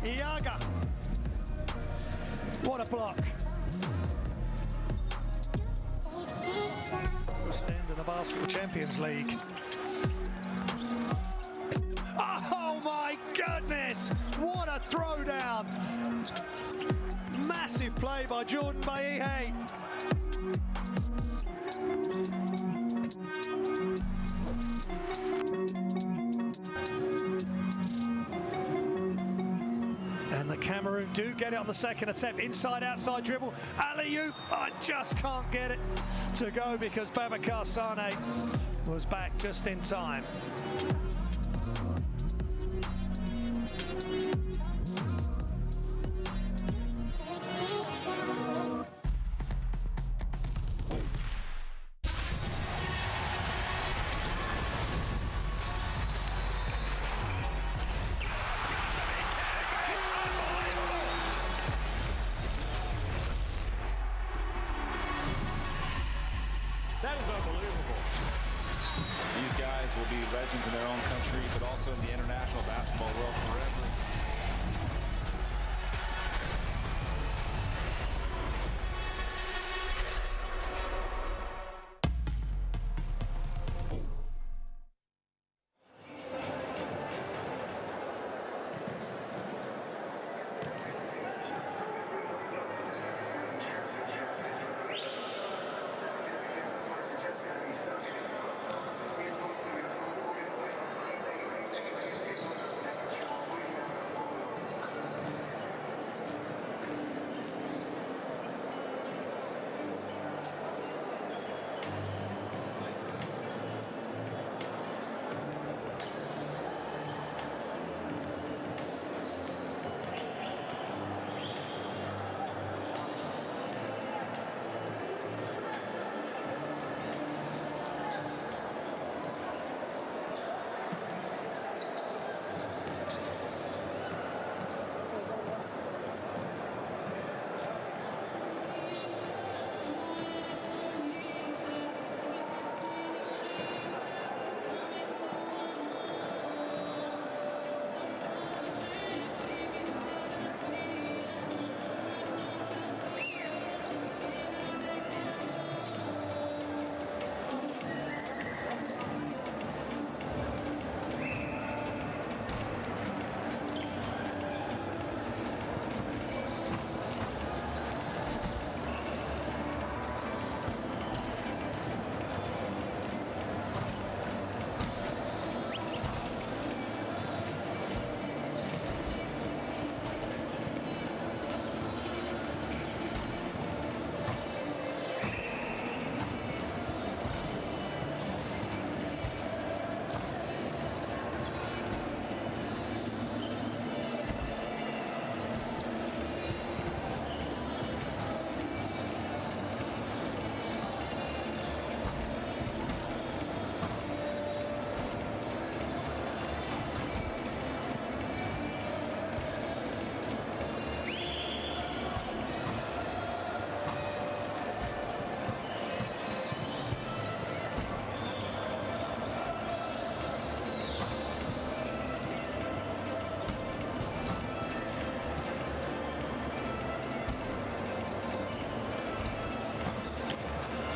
Iaga. What a block. First end of the Basketball Champions League. Oh my goodness! What a throwdown! Massive play by Jordan Baihe. And the Cameroon do get it on the second attempt. Inside, outside dribble. Alley-oop. I just can't get it to go because Babacar Sane was back just in time. That is unbelievable. These guys will be legends in their own country, but also in the international basketball world forever.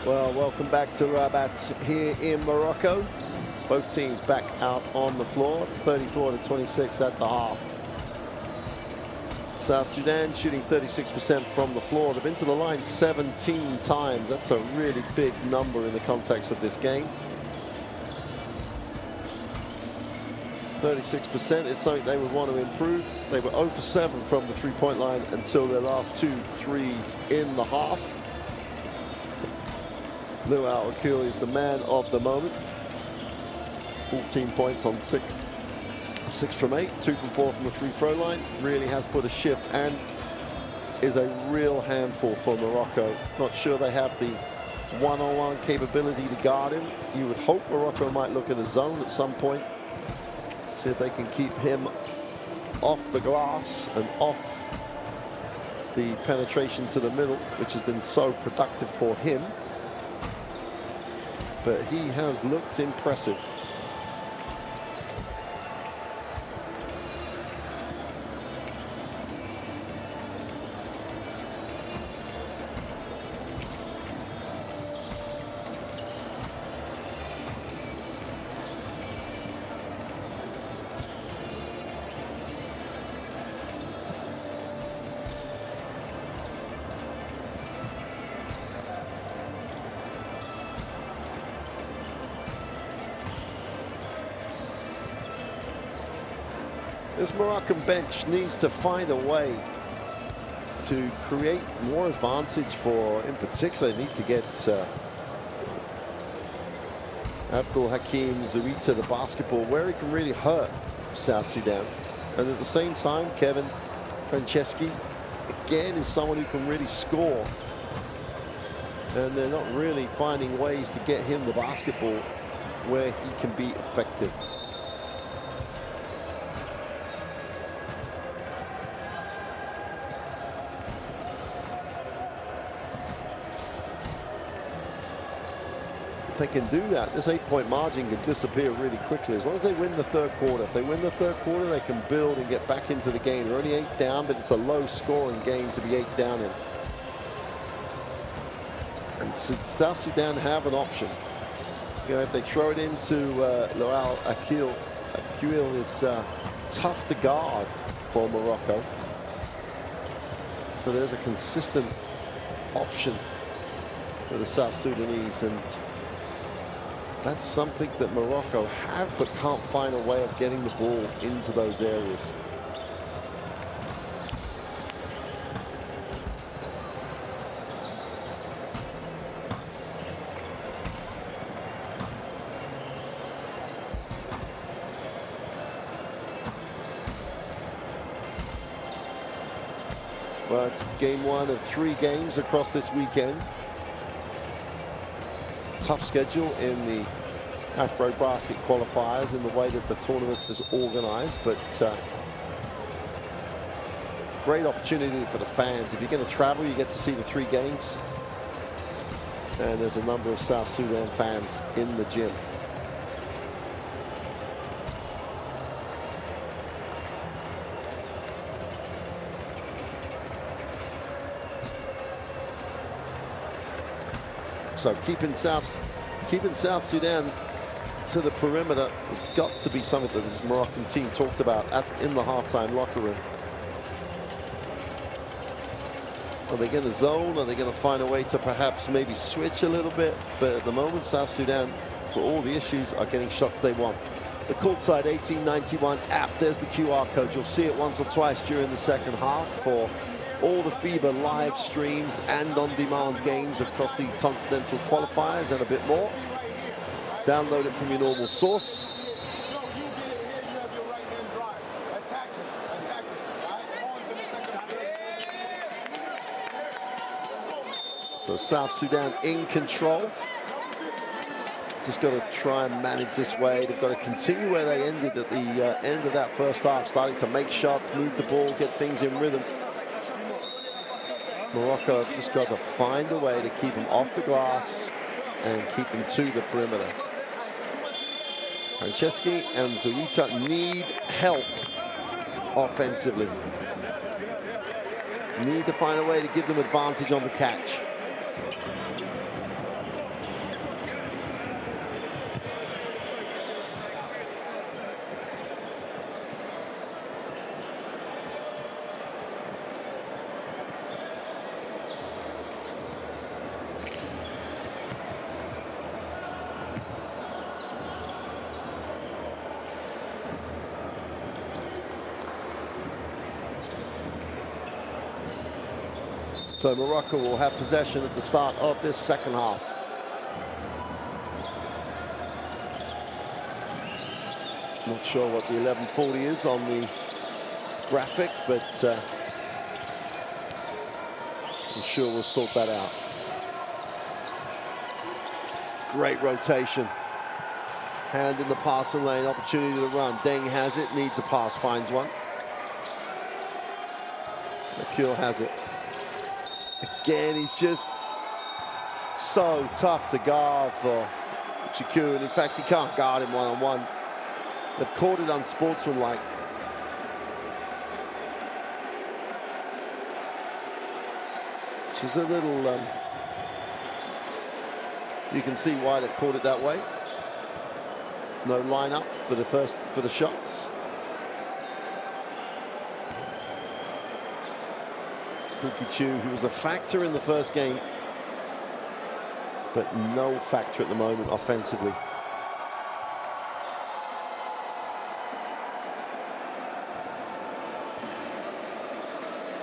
Well, welcome back to Rabat here in Morocco. Both teams back out on the floor, 34-26 at the half. South Sudan shooting 36% from the floor. They've been to the line 17 times. That's a really big number in the context of this game. 36% is something they would want to improve. They were 0 for 7 from the three-point line until their last 2 threes in the half. Luau Akil is the man of the moment. 14 points on 6 from 8, 2 from 4 from the free throw line. Really has put a shift and is a real handful for Morocco. Not sure they have the one-on-one capability to guard him. You would hope Morocco might look at a zone at some point. See if they can keep him off the glass and off the penetration to the middle, which has been so productive for him. But he has looked impressive. This Moroccan bench needs to find a way to create more advantage for, in particular, need to get Abdul Hakim Zouita the basketball where he can really hurt South Sudan. And at the same time, Kevin Franceschi, again, is someone who can really score. And they're not really finding ways to get him the basketball where he can be effective. They can do that, this 8-point margin can disappear really quickly as long as they win the third quarter. If they win the third quarter, they can build and get back into the game. They're only 8 down, but it's a low-scoring game to be 8 down in. And South Sudan have an option. You know, if they throw it into Luau Akil, Akil is tough to guard for Morocco. So there's a consistent option for the South Sudanese, and that's something that Morocco have but can't find a way of getting the ball into those areas. Well, it's game 1 of 3 games across this weekend. Tough schedule in the AfroBasket qualifiers in the way that the tournament is organized, but great opportunity for the fans. If you're going to travel, you get to see the 3 games. And there's a number of South Sudan fans in the gym. So keeping South Sudan to the perimeter has got to be something that this Moroccan team talked about in the halftime locker room. Are they going to zone? Are they going to find a way to perhaps maybe switch a little bit? But at the moment, South Sudan, for all the issues, are getting shots they want. The courtside 1891 app, there's the QR code. You'll see it once or twice during the second half for all the FIBA live streams and on-demand games across these continental qualifiers and a bit more. Download it from your normal source. So South Sudan in control. Just got to try and manage this way. They've got to continue where they ended at the end of that first half, starting to make shots, move the ball, get things in rhythm. Morocco have just got to find a way to keep them off the glass and keep them to the perimeter. Franceschi and Zouita need help offensively. Need to find a way to give them advantage on the catch. So Morocco will have possession at the start of this second half. Not sure what the 11:40 is on the graphic, but I'm sure we'll sort that out. Great rotation. Hand in the passing lane, opportunity to run. Deng has it, needs a pass, finds one. Akil has it. Again, he's just so tough to guard for Chiku, and in fact, he can't guard him one-on-one. They've called it unsportsmanlike. Which is a little, you can see why they've called it that way. No lineup for the shots. Bukichu, who was a factor in the first game, but no factor at the moment offensively.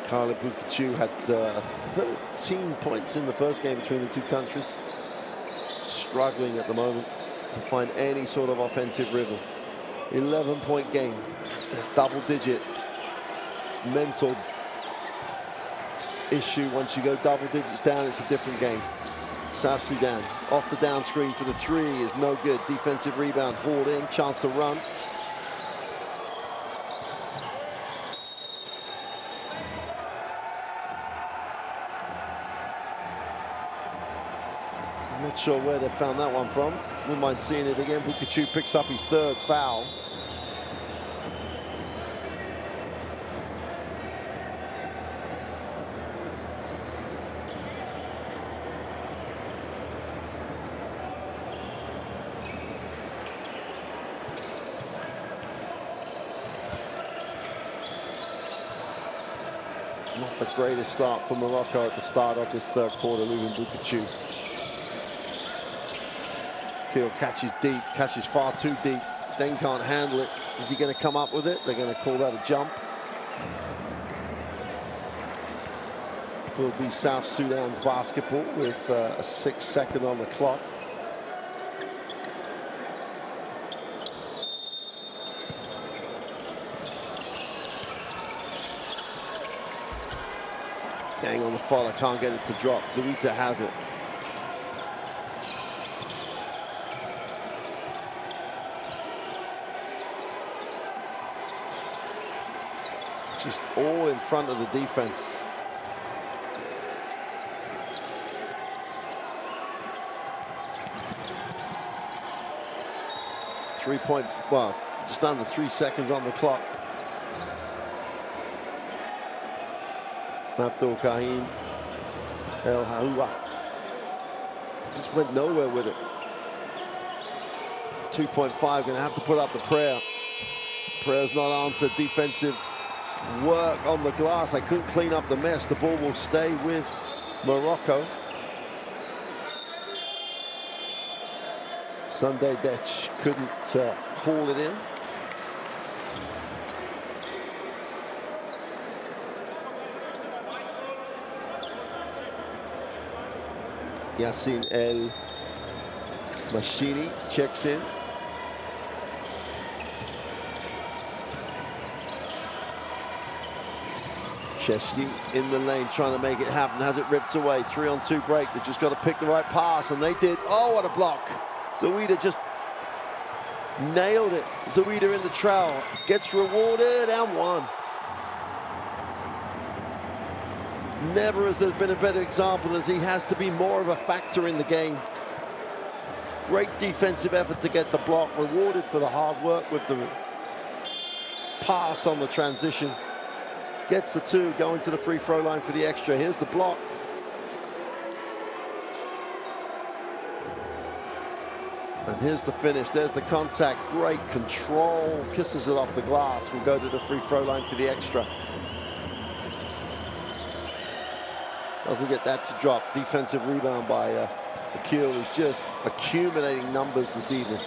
Carla Bukichu had 13 points in the first game between the two countries. Struggling at the moment to find any sort of offensive rhythm. 11-point game, a double-digit mental issue. Once you go double digits down, it's a different game. South Sudan off the down screen for the three is no good. Defensive rebound, hauled in, chance to run. I'm not sure where they found that one from. Wouldn't mind seeing it again. Bukichu picks up his third foul. Not the greatest start for Morocco at the start of this third quarter, losing Bukichu. Keel catches deep, catches far too deep. Then can't handle it. Is he going to come up with it? They're going to call that a jump. Will be South Sudan's basketball with a 6 second on the clock. Gang on the follow, can't get it to drop. Zawita has it. Just all in front of the defense. Well, just under 3 seconds on the clock. Abdul Kahim El Haoua just went nowhere with it. 2.5, gonna have to put up the prayer. Prayer's not answered. Defensive work on the glass. They couldn't clean up the mess. The ball will stay with Morocco. Sunday Dech couldn't haul it in. Yassin El Mashini checks in. Chesky in the lane trying to make it happen. Has it ripped away. 3-on-2 break. They've just got to pick the right pass, and they did. Oh, what a block. Zawida just nailed it. Zawida in the trail. Gets rewarded and won. Never has there been a better example, as he has to be more of a factor in the game. Great defensive effort to get the block, rewarded for the hard work with the pass on the transition. Gets the two, going to the free throw line for the extra. Here's the block. And here's the finish. There's the contact. Great control. Kisses it off the glass. Will go to the free throw line for the extra. Doesn't get that to drop. Defensive rebound by Akil, who's just accumulating numbers this evening.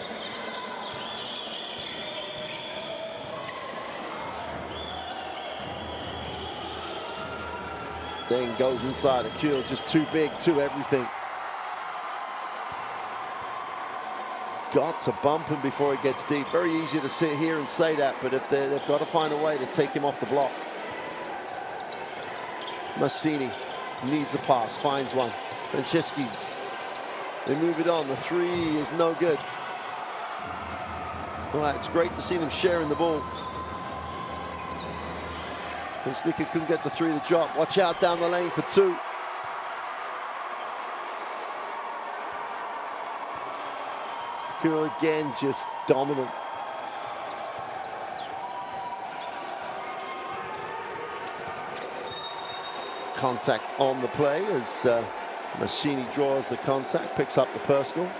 Then goes inside. Akil just too big, too everything. Got to bump him before he gets deep. Very easy to sit here and say that, but if they've got to find a way to take him off the block. Massini needs a pass, finds one. Franceschi, they move it on. The three is no good. All right, it's great to see them sharing the ball. Slicker couldn't get the three to drop. Watch out down the lane for two. Akil again, just dominant. Contact on the play as Massini draws the contact, picks up the personal.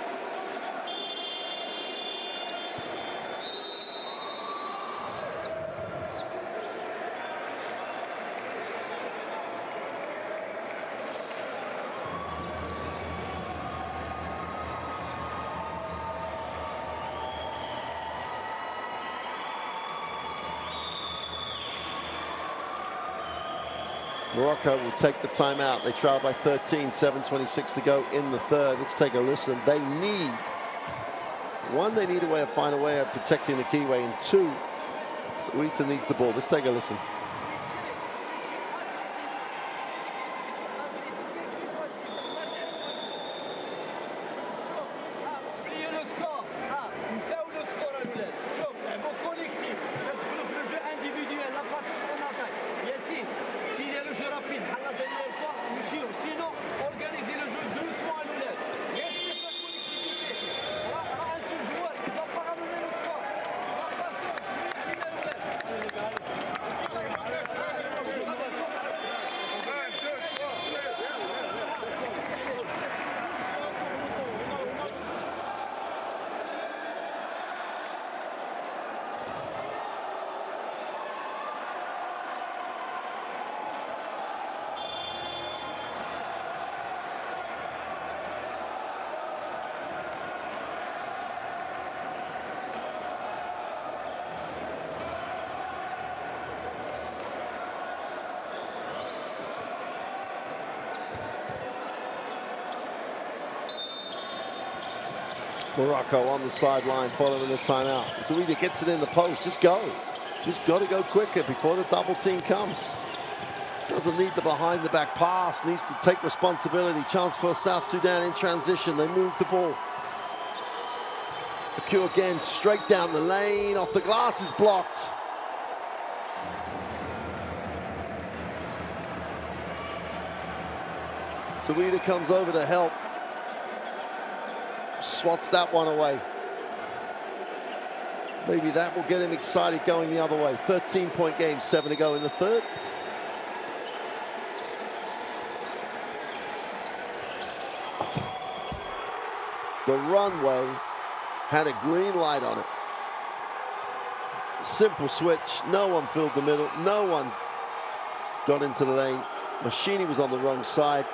Morocco will take the timeout. They trail by 13, 7:26 to go in the third. Let's take a listen. They need, one, they need a way to find a way of protecting the keyway, and two, Suita needs the ball. Let's take a listen. Morocco on the sideline following the timeout. Suita gets it in the post. Just go. Just got to go quicker before the double team comes. Doesn't need the behind the back pass. Needs to take responsibility. Chance for South Sudan in transition. They move the ball. Akil again straight down the lane. Off the glass is blocked. Suita comes over to help. Swats that one away. Maybe that will get him excited going the other way. 13-point game, 7 to go in the third. The runway had a green light on it. Simple switch. No one filled the middle. No one got into the lane. Massini was on the wrong side.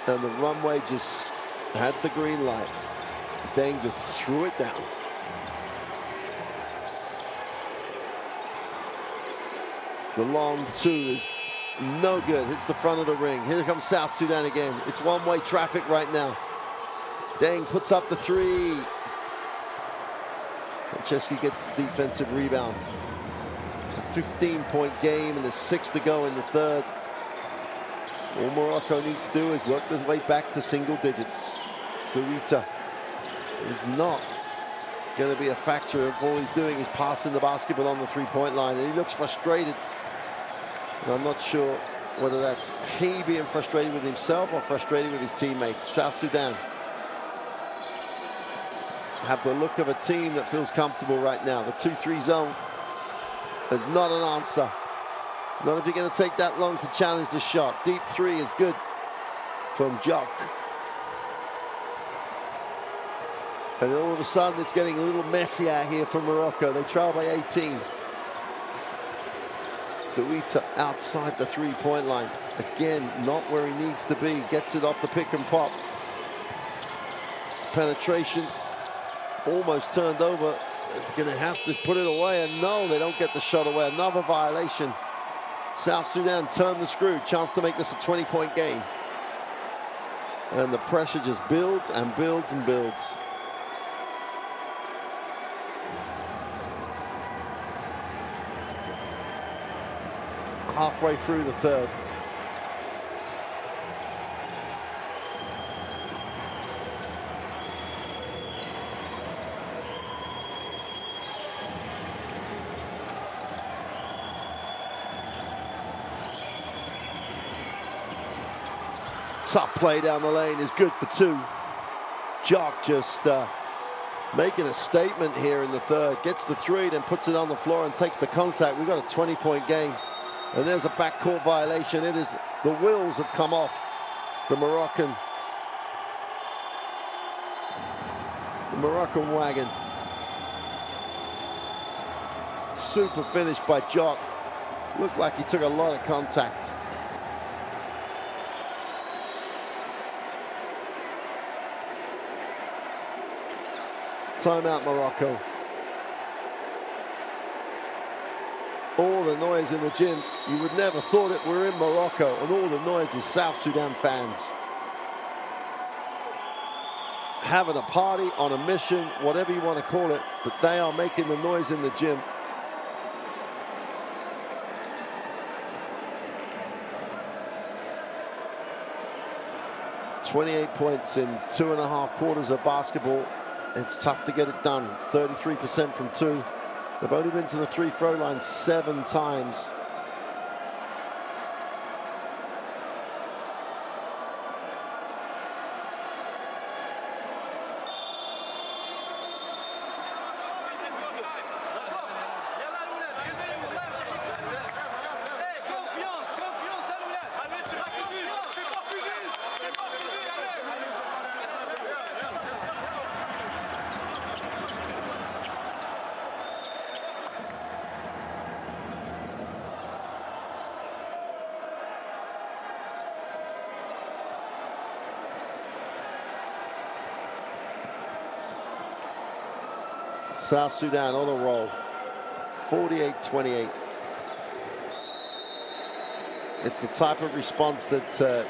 And the runway just had the green light. Deng just threw it down. The long two is no good. Hits the front of the ring. Here comes South Sudan again. It's one-way traffic right now. Deng puts up the three. Franceschi gets the defensive rebound. It's a 15-point game and there's 6 to go in the third. All Morocco need to do is work their way back to single digits. Suita is not going to be a factor if all he's doing is passing the basketball on the three-point line. And he looks frustrated. And I'm not sure whether that's he being frustrated with himself or frustrated with his teammates. South Sudan have the look of a team that feels comfortable right now. The 2-3 zone is not an answer. Not if you're going to take that long to challenge the shot. Deep three is good from Jock. And all of a sudden, it's getting a little messy out here for Morocco. They trail by 18. Suita outside the three-point line. Again, not where he needs to be. Gets it off the pick and pop. Penetration almost turned over They're going to have to put it away, and no, they don't get the shot away. Another violation. South Sudan turn the screw. Chance to make this a 20-point game. And the pressure just builds and builds and builds. Halfway through the third. Tough play down the lane is good for two. Jock just making a statement here in the third. Gets the three, then puts it on the floor and takes the contact. We've got a 20-point game. And there's a backcourt violation. It is, the wheels have come off the Moroccan wagon. Super finish by Jock. Looked like he took a lot of contact. Timeout, Morocco. All the noise in the gym, you would never thought it were in Morocco, and all the noise is South Sudan fans. Having a party, on a mission, whatever you want to call it, but they are making the noise in the gym. "28 points in 2.5 quarters of basketball. It's tough to get it done. 33% from two. They've only been to the free-throw line 7 times. South Sudan on a roll, 48-28. It's the type of response that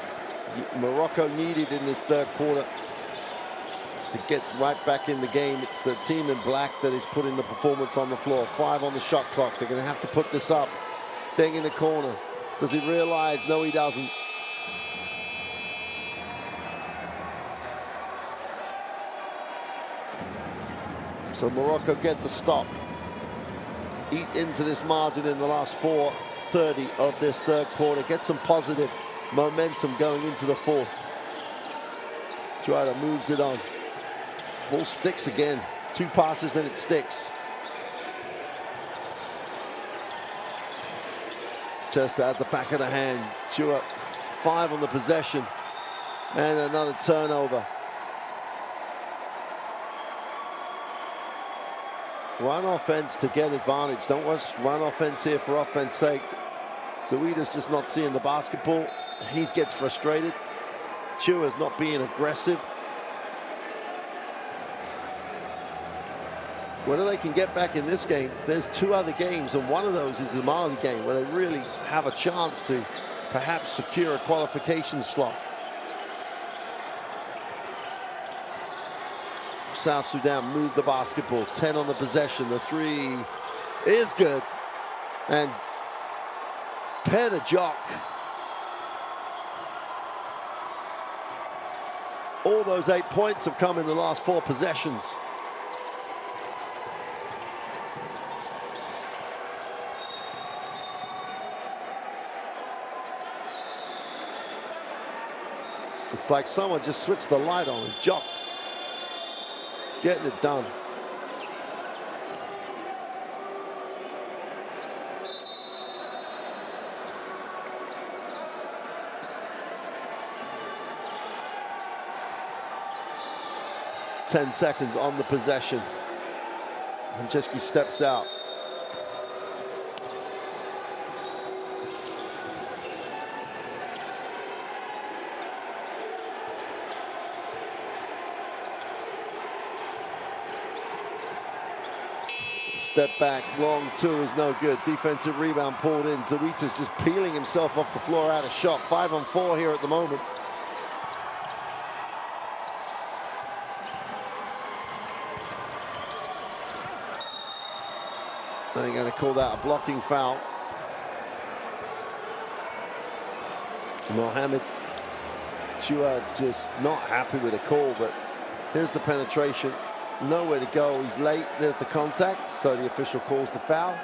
Morocco needed in this third quarter to get right back in the game. It's the team in black that is putting the performance on the floor. 5 on the shot clock. They're going to have to put this up. Deng in the corner. Does he realize? No, he doesn't. So Morocco get the stop. Eat into this margin in the last 4:30 of this third quarter. Get some positive momentum going into the fourth. Drider moves it on. Ball sticks again. 2 passes, then it sticks. Just at the back of the hand. Chua, 5 on the possession. And another turnover. Run offense to get advantage. Don't just run offense here for offense sake. Zuida's just not seeing the basketball. He gets frustrated. Chua's not being aggressive. Whether they can get back in this game, there's 2 other games, and one of those is the Mali game, where they really have a chance to perhaps secure a qualification slot. South Sudan moved the basketball. 10 on the possession. The 3 is good. And Peter Jock. All those 8 points have come in the last 4 possessions. It's like someone just switched the light on and Jock getting it done. Ten seconds on the possession. Franceschi steps out. Step back, long two is no good. Defensive rebound pulled in. Zawita's just peeling himself off the floor out of shot. 5-on-4 here at the moment. They're going to call that a blocking foul. Mohamed Chua just not happy with the call, but here's the penetration. Nowhere to go. He's late. There's the contact, so the official calls the foul.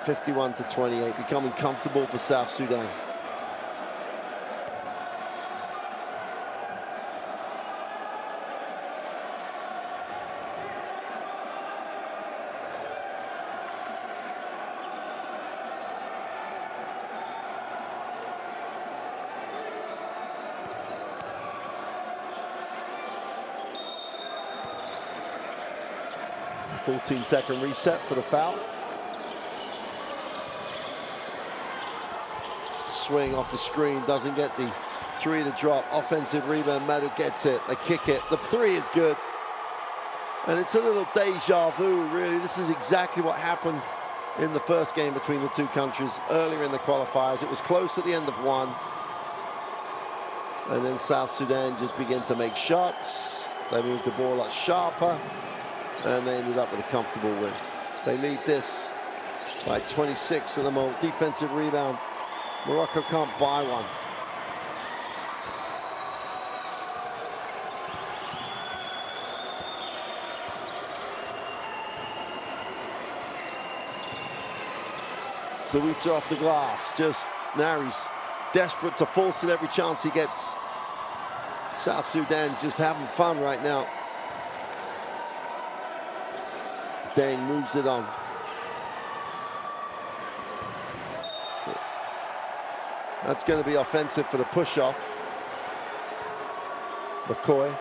51-28, becoming comfortable for South Sudan. A 14-second reset for the foul. Swing off the screen, doesn't get the three to drop. Offensive rebound, Madu gets it, they kick it. The three is good. And it's a little deja vu, really. This is exactly what happened in the first game between the two countries earlier in the qualifiers. It was close at the end of one. And then South Sudan just began to make shots. They moved the ball a lot sharper, and they ended up with a comfortable win. They lead this by 26 at the moment. Defensive rebound. Morocco can't buy one. Zawita off the glass. Just now he's desperate to force it every chance he gets. South Sudan just having fun right now. Deng moves it on. That's going to be offensive for the push-off. McCoy.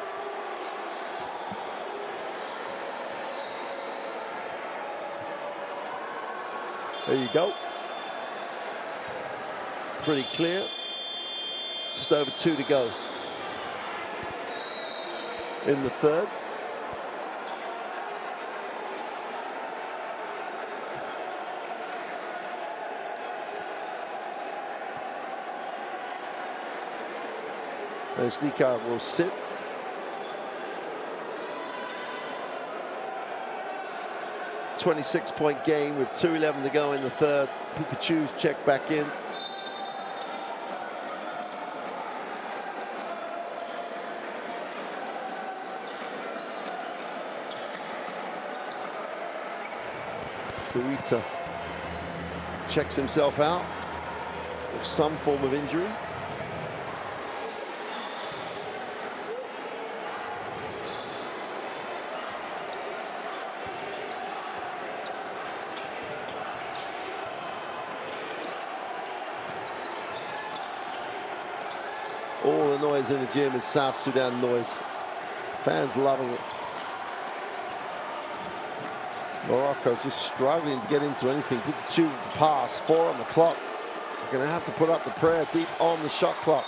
There you go. Pretty clear. Just over 2 to go in the third. Stika will sit. .26 game with 2:11 to go in the third. Pukachu's checked back in. Zawita checks himself out with some form of injury. All the noise in the gym is South Sudan noise. Fans loving it. Morocco just struggling to get into anything. Pukachu with the pass, 4 on the clock. They're going to have to put up the prayer deep on the shot clock.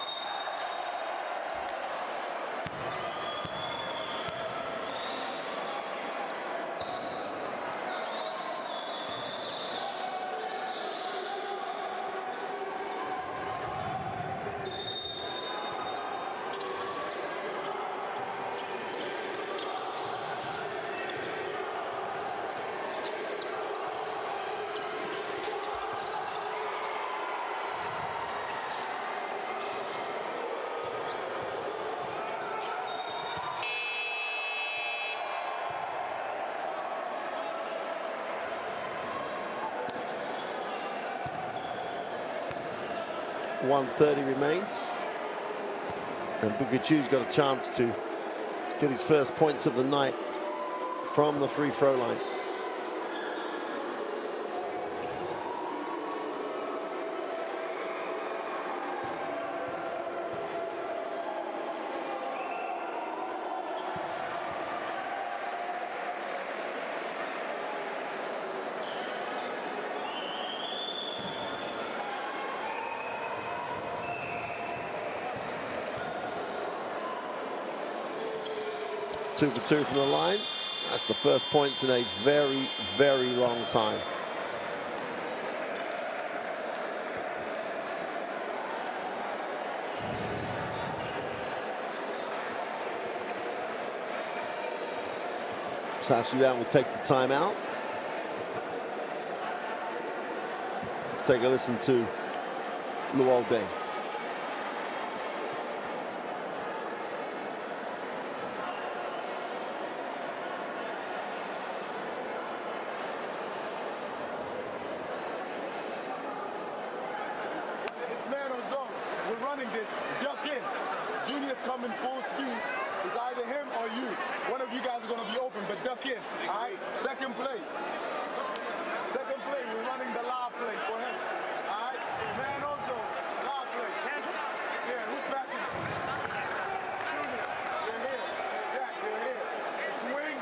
.130 remains, and Pukachu's got a chance to get his first points of the night from the free throw line. 2 for 2 from the line. That's the first points in a very, very long time. South Sudan will take the timeout. Let's take a listen to Luol Deng. Coming full speed. It's either him or you. One of you guys is going to be open, but duck in. All right? Second play. Second play, we're running the lob play for him. All right? Man on zone. Lob play. Yeah, who's passing? Junior, you're here. Jack, you're here. Swing,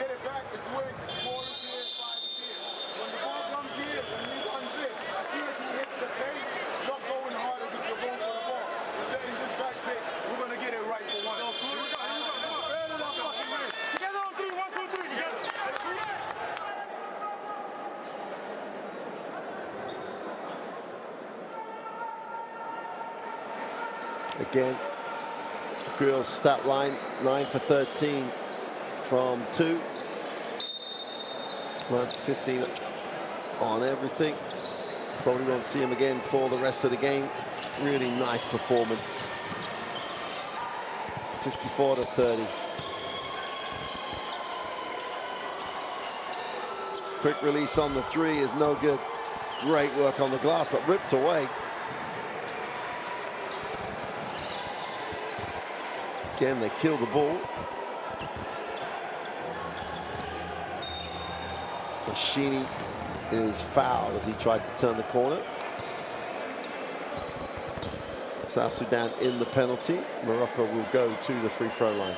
get it back, the swing. 4 is here, 5 is here. When the ball comes here, when he runs it, as soon as he hits the paint, you're going hard as if you're going for the ball. We're setting this back pick. We're going to get it right for one. Together on 3, 1, 2, 3, together. Again, Grill's stat line, 9 for 13 from 2. 9 for 15 on everything. Probably won't see him again for the rest of the game. Really nice performance. 54 to 30. Quick release on the 3 is no good. Great work on the glass, but ripped away. Again, they kill the ball. Machini is fouled as he tried to turn the corner. South Sudan in the penalty. Morocco will go to the free throw line.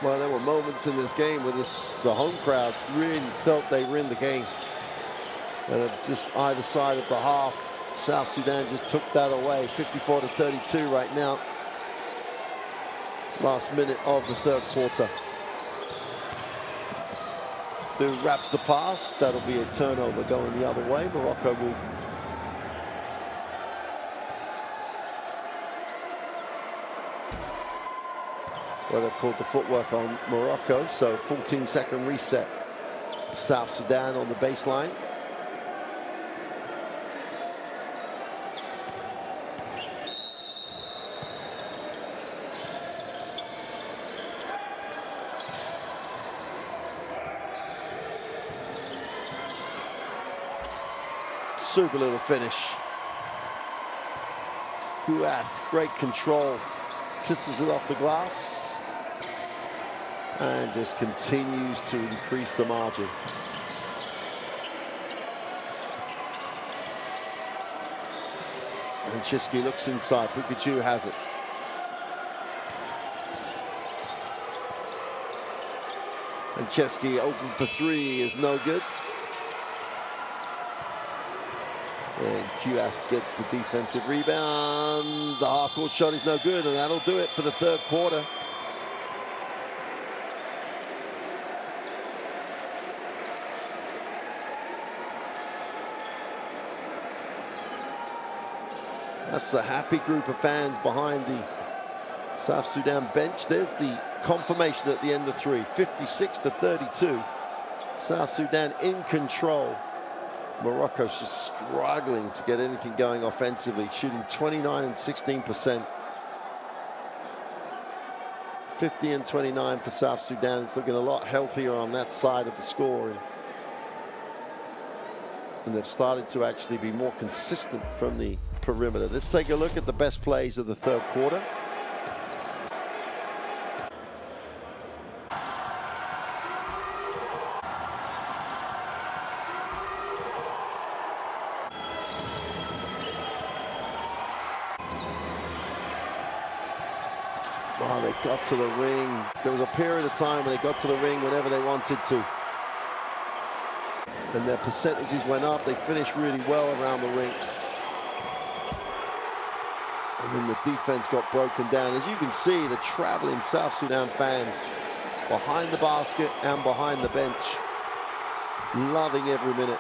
Well, there were moments in this game where the home crowd really felt they were in the game. And just either side of the half, South Sudan just took that away. 54 to 32 right now. Last minute of the third quarter. Dude wraps the pass. That'll be a turnover going the other way. Morocco will. Well, they've called the footwork on Morocco, so 14-second reset. South Sudan on the baseline. Super little finish. Kuath, great control. Kisses it off the glass. And just continues to increase the margin. And Chisky looks inside. Pikachu has it. And Chesky open for 3 is no good. And Kuath gets the defensive rebound. The half-court shot is no good, and that'll do it for the third quarter. That's the happy group of fans behind the South Sudan bench. There's the confirmation at the end of 3. 56 to 32. South Sudan in control. Morocco's just struggling to get anything going offensively, shooting 29 and 16%. 50 and 29 for South Sudan. It's looking a lot healthier on that side of the scoring. and they've started to actually be more consistent from the perimeter. Let's take a look at the best plays of the third quarter. Oh, they got to the ring. There was a period of time when they got to the ring whenever they wanted to. And their percentages went up. They finished really well around the ring. And then the defense got broken down. As you can see, the traveling South Sudan fans behind the basket and behind the bench, loving every minute.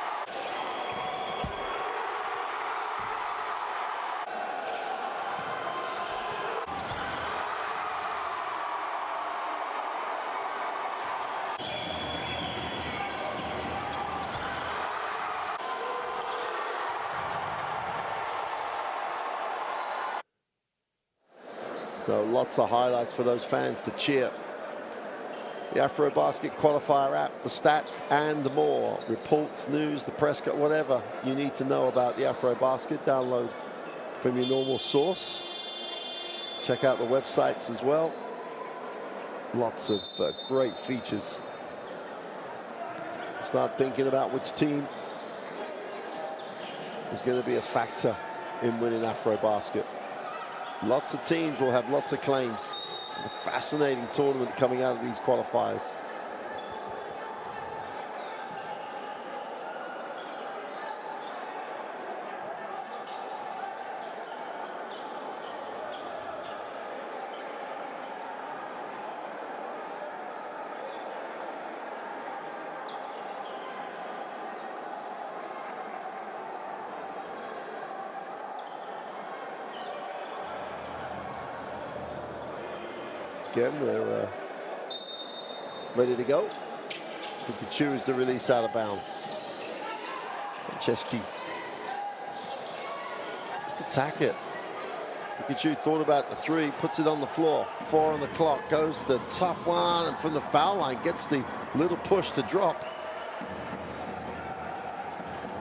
So lots of highlights for those fans to cheer. The AfroBasket qualifier app, the stats and more. Reports, news, the press cut, whatever you need to know about the AfroBasket. Download from your normal source. Check out the websites as well. Lots of great features. Start thinking about which team is going to be a factor in winning AfroBasket. Lots of teams will have lots of claims. A fascinating tournament coming out of these qualifiers. Again, we're ready to go. We can choose to release out of bounds. Chesky just attack it. Pikachu thought about the three, puts it on the floor. 4 on the clock, goes the tough one, and from the foul line gets the little push to drop.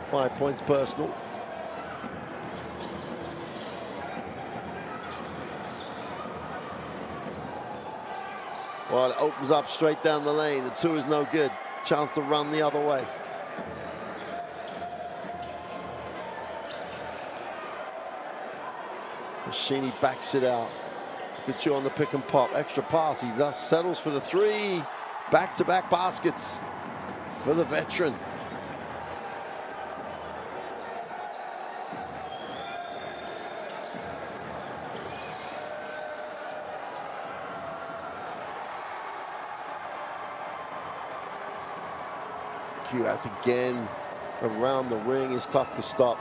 5 points personal. Well, it opens up straight down the lane. The 2 is no good. Chance to run the other way. Sheeny backs it out. Pikachu on the pick and pop. Extra pass. He thus settles for the 3. Back-to-back baskets for the veteran. Again, around the ring is tough to stop.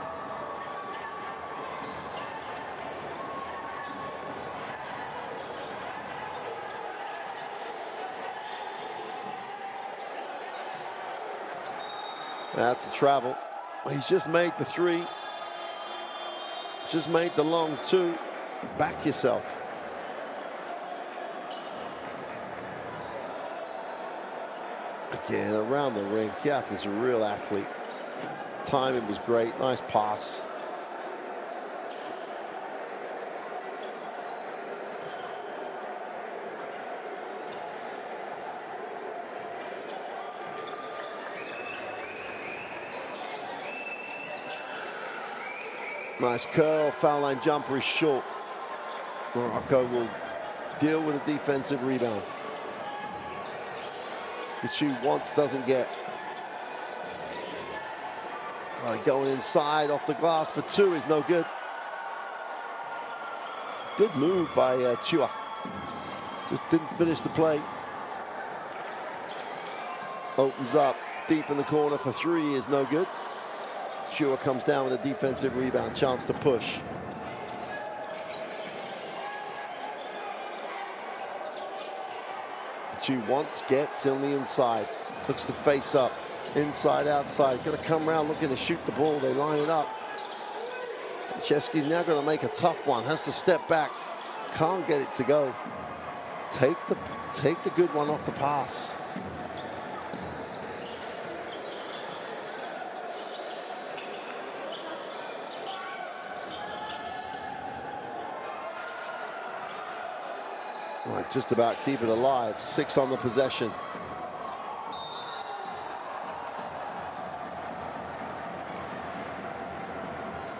That's a travel. He's just made the 3. Just made the long 2. Back yourself. Again, around the ring. Kiath is a real athlete. Timing was great. Nice pass. Nice curl. Foul line jumper is short. Morocco will deal with a defensive rebound. Pikachu wants, doesn't get. Right, going inside off the glass for 2 is no good. Good move by Chua. Just didn't finish the play. Opens up deep in the corner for 3 is no good. Chua comes down with a defensive rebound. Chance to push. Pikachu wants, gets on the inside. Looks to face up. Inside, outside. Got to come around looking to shoot the ball. They line it up. Chesky's now going to make a tough one. Has to step back. Can't get it to go. Take the good one off the pass. Might just about keep it alive. 6 on the possession.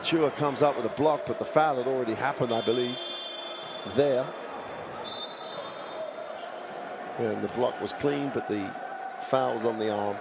Chua comes up with a block, but the foul had already happened, I believe, there. And the block was clean, but the foul's on the arm.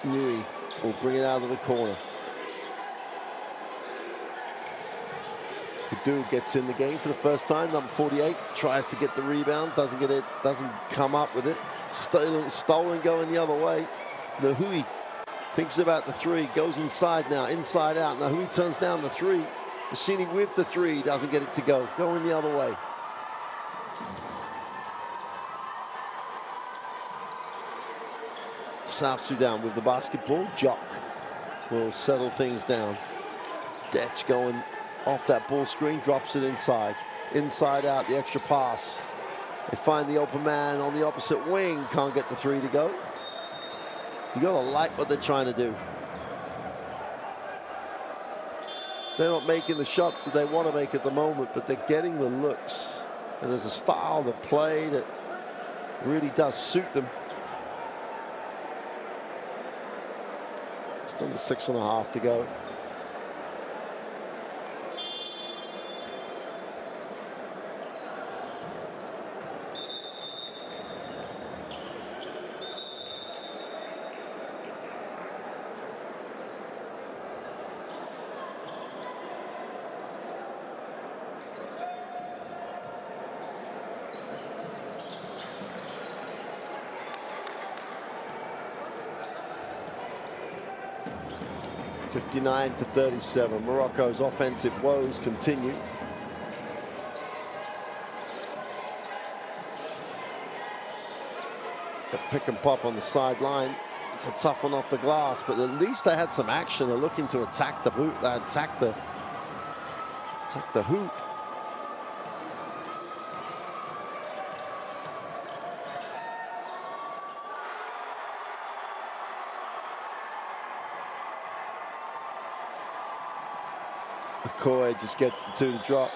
Nui will bring it out of the corner. Kadu gets in the game for the first time. Number 48 tries to get the rebound, doesn't get it, doesn't come up with it. Stolen going the other way. Nahui thinks about the 3, goes inside now, inside out. Nahui turns down the 3. Massini with the 3, doesn't get it to go, going the other way. South Sudan with the basketball. Jock will settle things down. Detch going off that ball screen, drops it inside. Inside out, the extra pass. They find the open man on the opposite wing. Can't get the 3 to go. You gotta like what they're trying to do. They're not making the shots that they want to make at the moment, but they're getting the looks. And there's a style to play that really does suit them. Under 6.5 to go. (59-37). Morocco's offensive woes continue. The pick and pop on the sideline. It's a tough one off the glass, but at least they had some action. They're looking to attack the hoop. Attack the hoop. McCoy just gets the 2 to drop.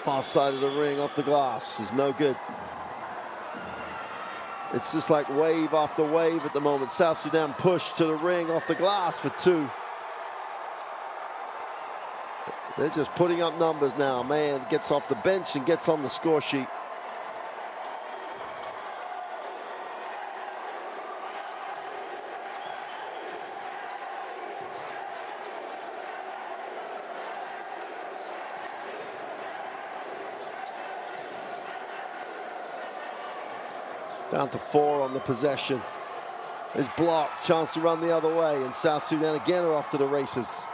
Far side of the ring off the glass is no good. It's just like wave after wave at the moment. South Sudan push to the ring off the glass for 2. They're just putting up numbers now. Man gets off the bench and gets on the score sheet. Down to 4 on the possession. Is blocked, chance to run the other way, and South Sudan again are off to the races.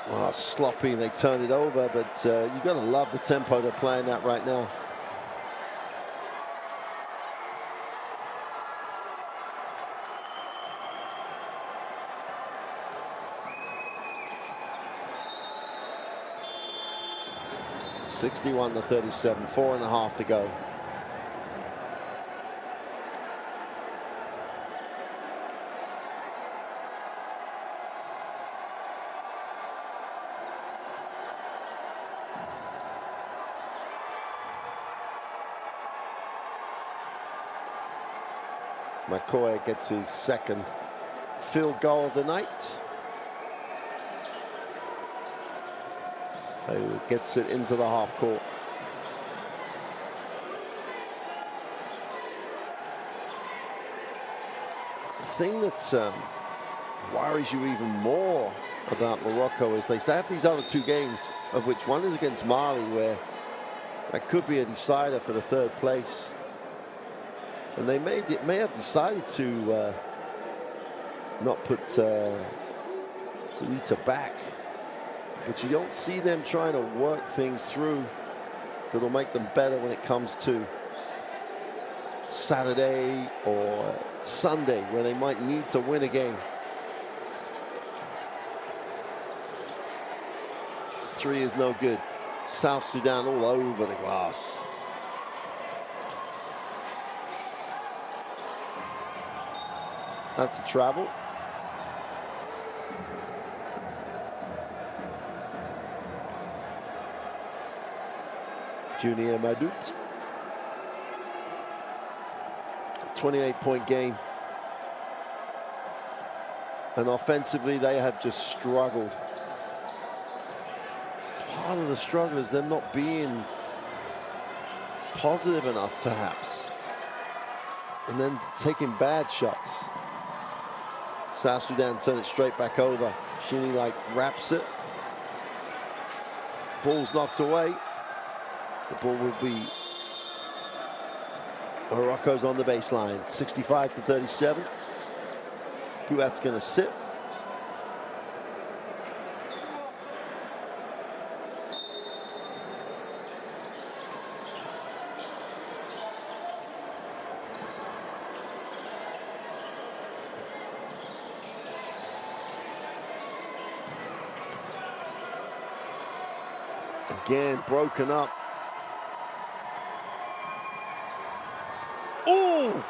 Oh, sloppy, they turn it over, but you've got to love the tempo they're playing at right now. (61-37), 4.5 to go. McCoy gets his second field goal of the night. Who gets it into the half court. The thing that worries you even more about Morocco is they have these other 2 games, of which one is against Mali, where that could be a decider for the 3rd place. And they may have decided to not put Sarita back, but you don't see them trying to work things through that'll make them better when it comes to Saturday or Sunday, where they might need to win a game. 3 is no good. South Sudan all over the glass. That's a travel. Junior Madut. 28-point game. And offensively, they have just struggled. Part of the struggle is them not being positive enough, perhaps, and then taking bad shots. South Sudan turn it straight back over. Shini wraps it. Ball's knocked away. The ball will be Morocco's on the baseline. 65-37. Guath's going to sit. Again, broken up. Ooh!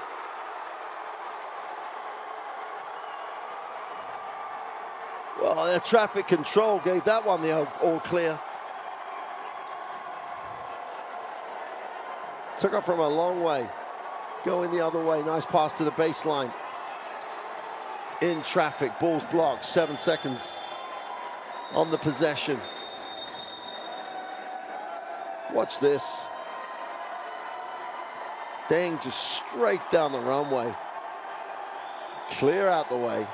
Well, their traffic control gave that one the all clear. Took her from a long way. Going the other way. Nice pass to the baseline. In traffic. Ball's blocked. 7 seconds on the possession. Watch this. Dang, just straight down the runway. Clear out the way.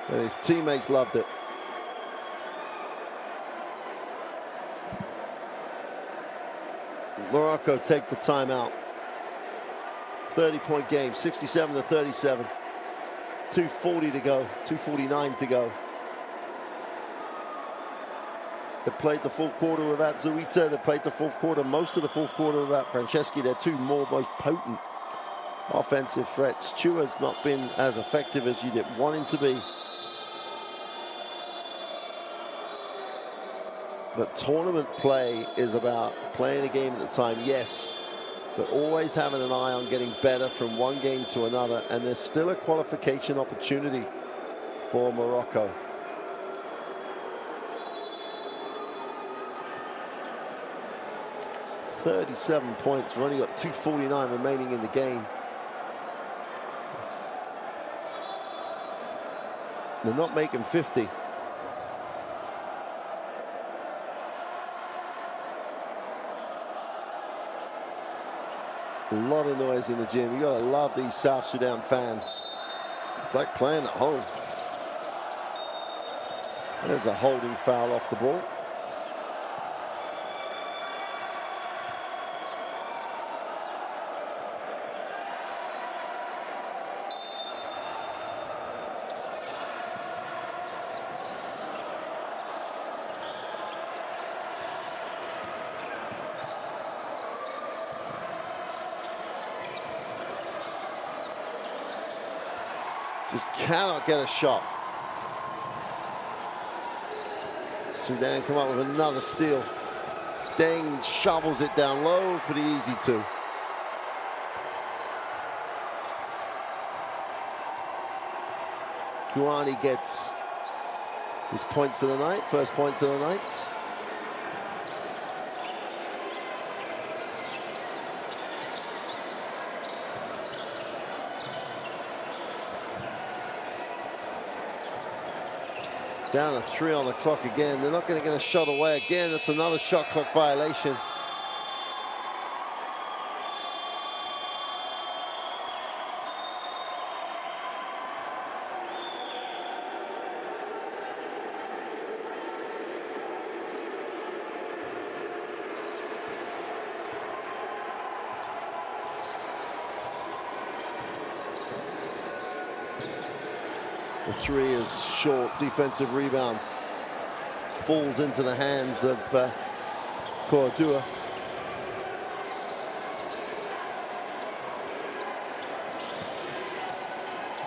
And his teammates loved it. Morocco take the timeout. 30-point game, 67-37. 2:40 to go, 2:49 to go. They played the fourth quarter without Zuita. They played the fourth quarter, most of the fourth quarter without Franceschi. They're two most potent offensive threats. Chua's not been as effective as you'd want him to be. But tournament play is about playing a game at a time, yes, but always having an eye on getting better from one game to another. And there's still a qualification opportunity for Morocco. .37 points. We've only got 2:49 remaining in the game. They're not making 50. A lot of noise in the gym. You gotta love these South Sudan fans. It's like playing at home. There's a holding foul off the ball. Just cannot get a shot. Sudan come up with another steal. Deng shovels it down low for the easy two. Kuani gets his points of the night, first points of the night. Down to 3 on the clock again. They're not going to get a shot away again. That's another shot clock violation. The 3 is short. Defensive rebound falls into the hands of Cordua.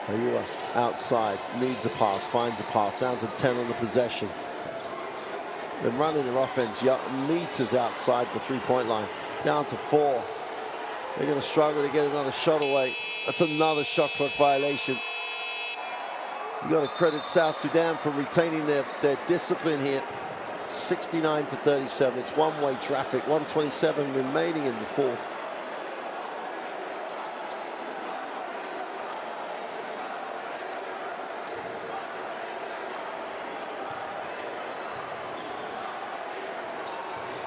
Ayua outside, needs a pass, finds a pass, down to 10 on the possession. They're running their offense meters outside the three-point line, down to 4. They're going to struggle to get another shot away. That's another shot clock violation. You got to credit South Sudan for retaining their discipline here. 69 to 37. It's one-way traffic. 1:27 remaining in the fourth.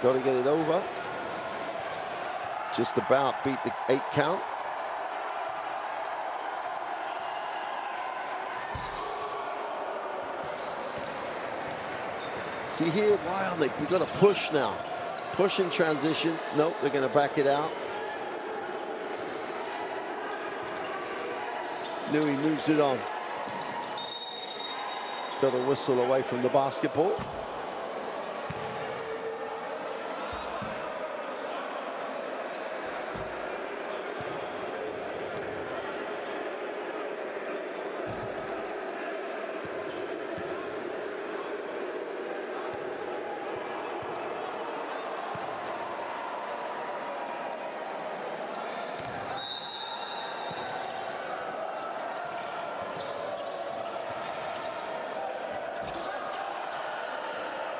Got to get it over. Just about beat the 8 count. See here, why aren't they? We've got to push now. Push in transition. Nope, they're going to back it out. Louis moves it on. Got a whistle away from the basketball.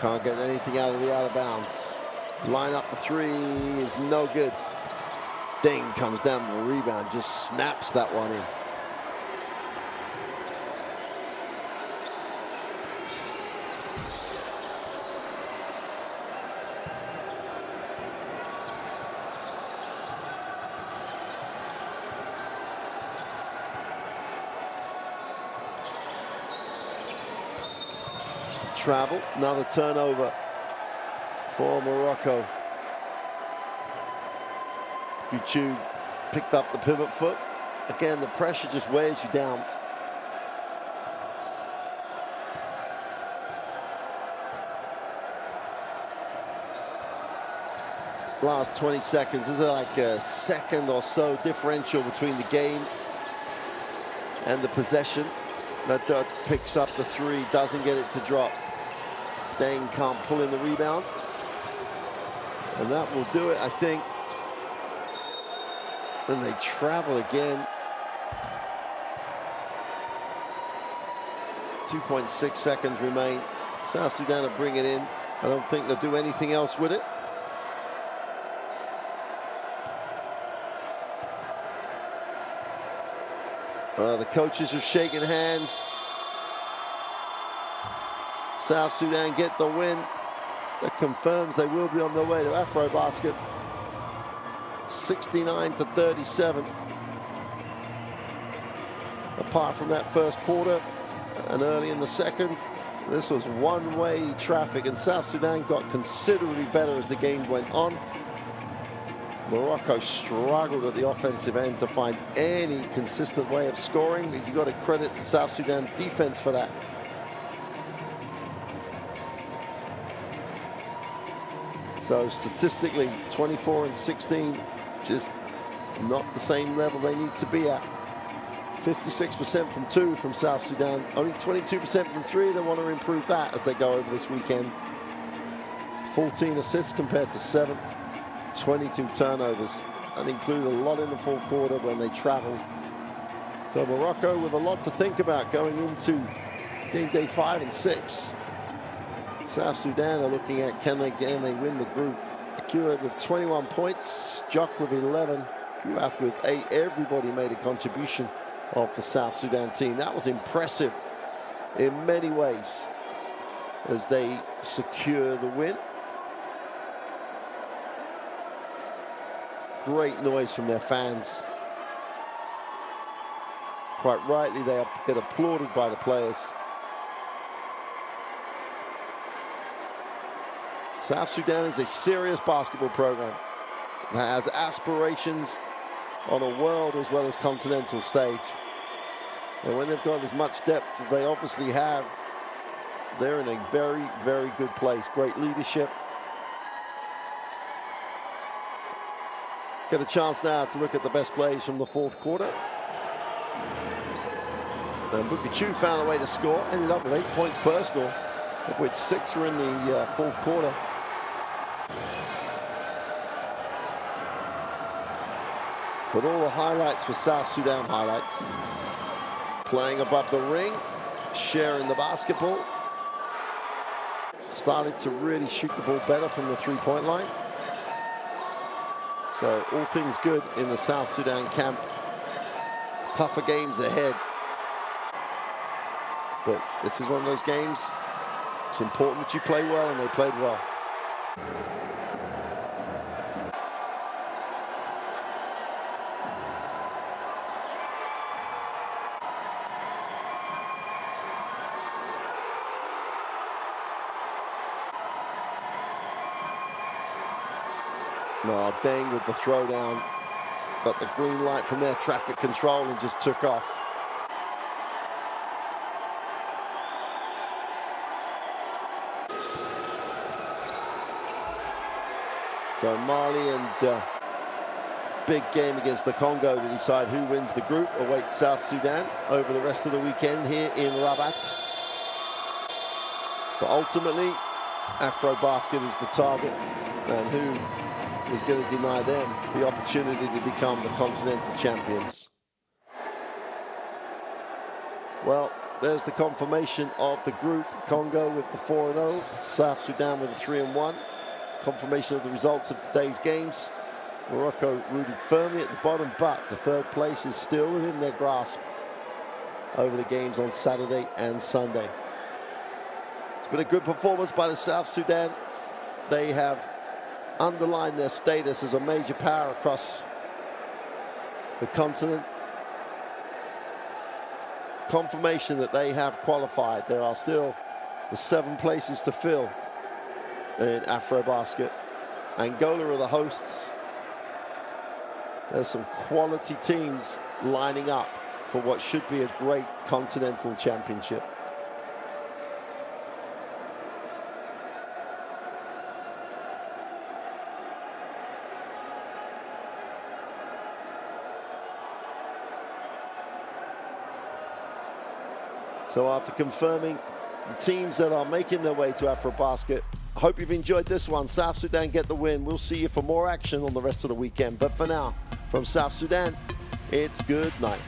Can't get anything out of the out of bounds. Line up the 3 is no good. Ding comes down with a rebound, just snaps that one in. Travel, another turnover for Morocco. Kuchu picked up the pivot foot. Again, the pressure just wears you down. Last 20 seconds, there's like a second or so differential between the game and the possession. That picks up the 3, doesn't get it to drop. Deng can't pull in the rebound. And that will do it, I think. And they travel again. 2.6 seconds remain. South Sudan will bring it in. I don't think they'll do anything else with it. The coaches are shaking hands. South Sudan get the win. That confirms they will be on their way to AfroBasket. 69 to 37. Apart from that first quarter and early in the second, this was one-way traffic, and South Sudan got considerably better as the game went on. Morocco struggled at the offensive end to find any consistent way of scoring. You got to credit the South Sudan's defense for that. So statistically, 24 and 16, just not the same level they need to be at. 56% from 2 from South Sudan, only 22% from 3. They want to improve that as they go over this weekend. 14 assists compared to 7. 22 turnovers. That included a lot in the fourth quarter when they traveled. So Morocco with a lot to think about going into game day 5 and 6. South Sudan are looking at can they win the group. Akua with 21 points, Jock with 11, Kuath with 8. Everybody made a contribution of the South Sudan team. That was impressive in many ways. as they secure the win. Great noise from their fans. Quite rightly, they get applauded by the players. South Sudan is a serious basketball program that has aspirations on a world as well as continental stage. And when they've got as much depth as they obviously have, they're in a very, very good place. Great leadership. Get a chance now to look at the best plays from the fourth quarter. And Bukachu found a way to score, ended up with 8 points personal, of which 6 were in the fourth quarter. But all the highlights were South Sudan highlights. Playing above the ring, sharing the basketball. Started to really shoot the ball better from the three-point line. So all things good in the South Sudan camp. Tougher games ahead. But this is one of those games, it's important that you play well, and they played well. No, Deng with the throwdown. Got the green light from air traffic control and just took off. So Mali and big game against the Congo to decide who wins the group awaits South Sudan over the rest of the weekend here in Rabat. But ultimately, AfroBasket is the target, and who is going to deny them the opportunity to become the continental champions? Well, there's the confirmation of the group. Congo with the 4-0, South Sudan with the 3-1. Confirmation of the results of today's games. Morocco rooted firmly at the bottom, but the third place is still within their grasp over the games on Saturday and Sunday. It's been a good performance by the South Sudan. They have underlined their status as a major power across the continent. Confirmation that they have qualified. There are still the 7 places to fill in AfroBasket. Angola are the hosts. There's some quality teams lining up for what should be a great continental championship. So after confirming the teams that are making their way to AfroBasket, I hope you've enjoyed this one. South Sudan get the win. We'll see you for more action on the rest of the weekend. But for now, from South Sudan, it's good night.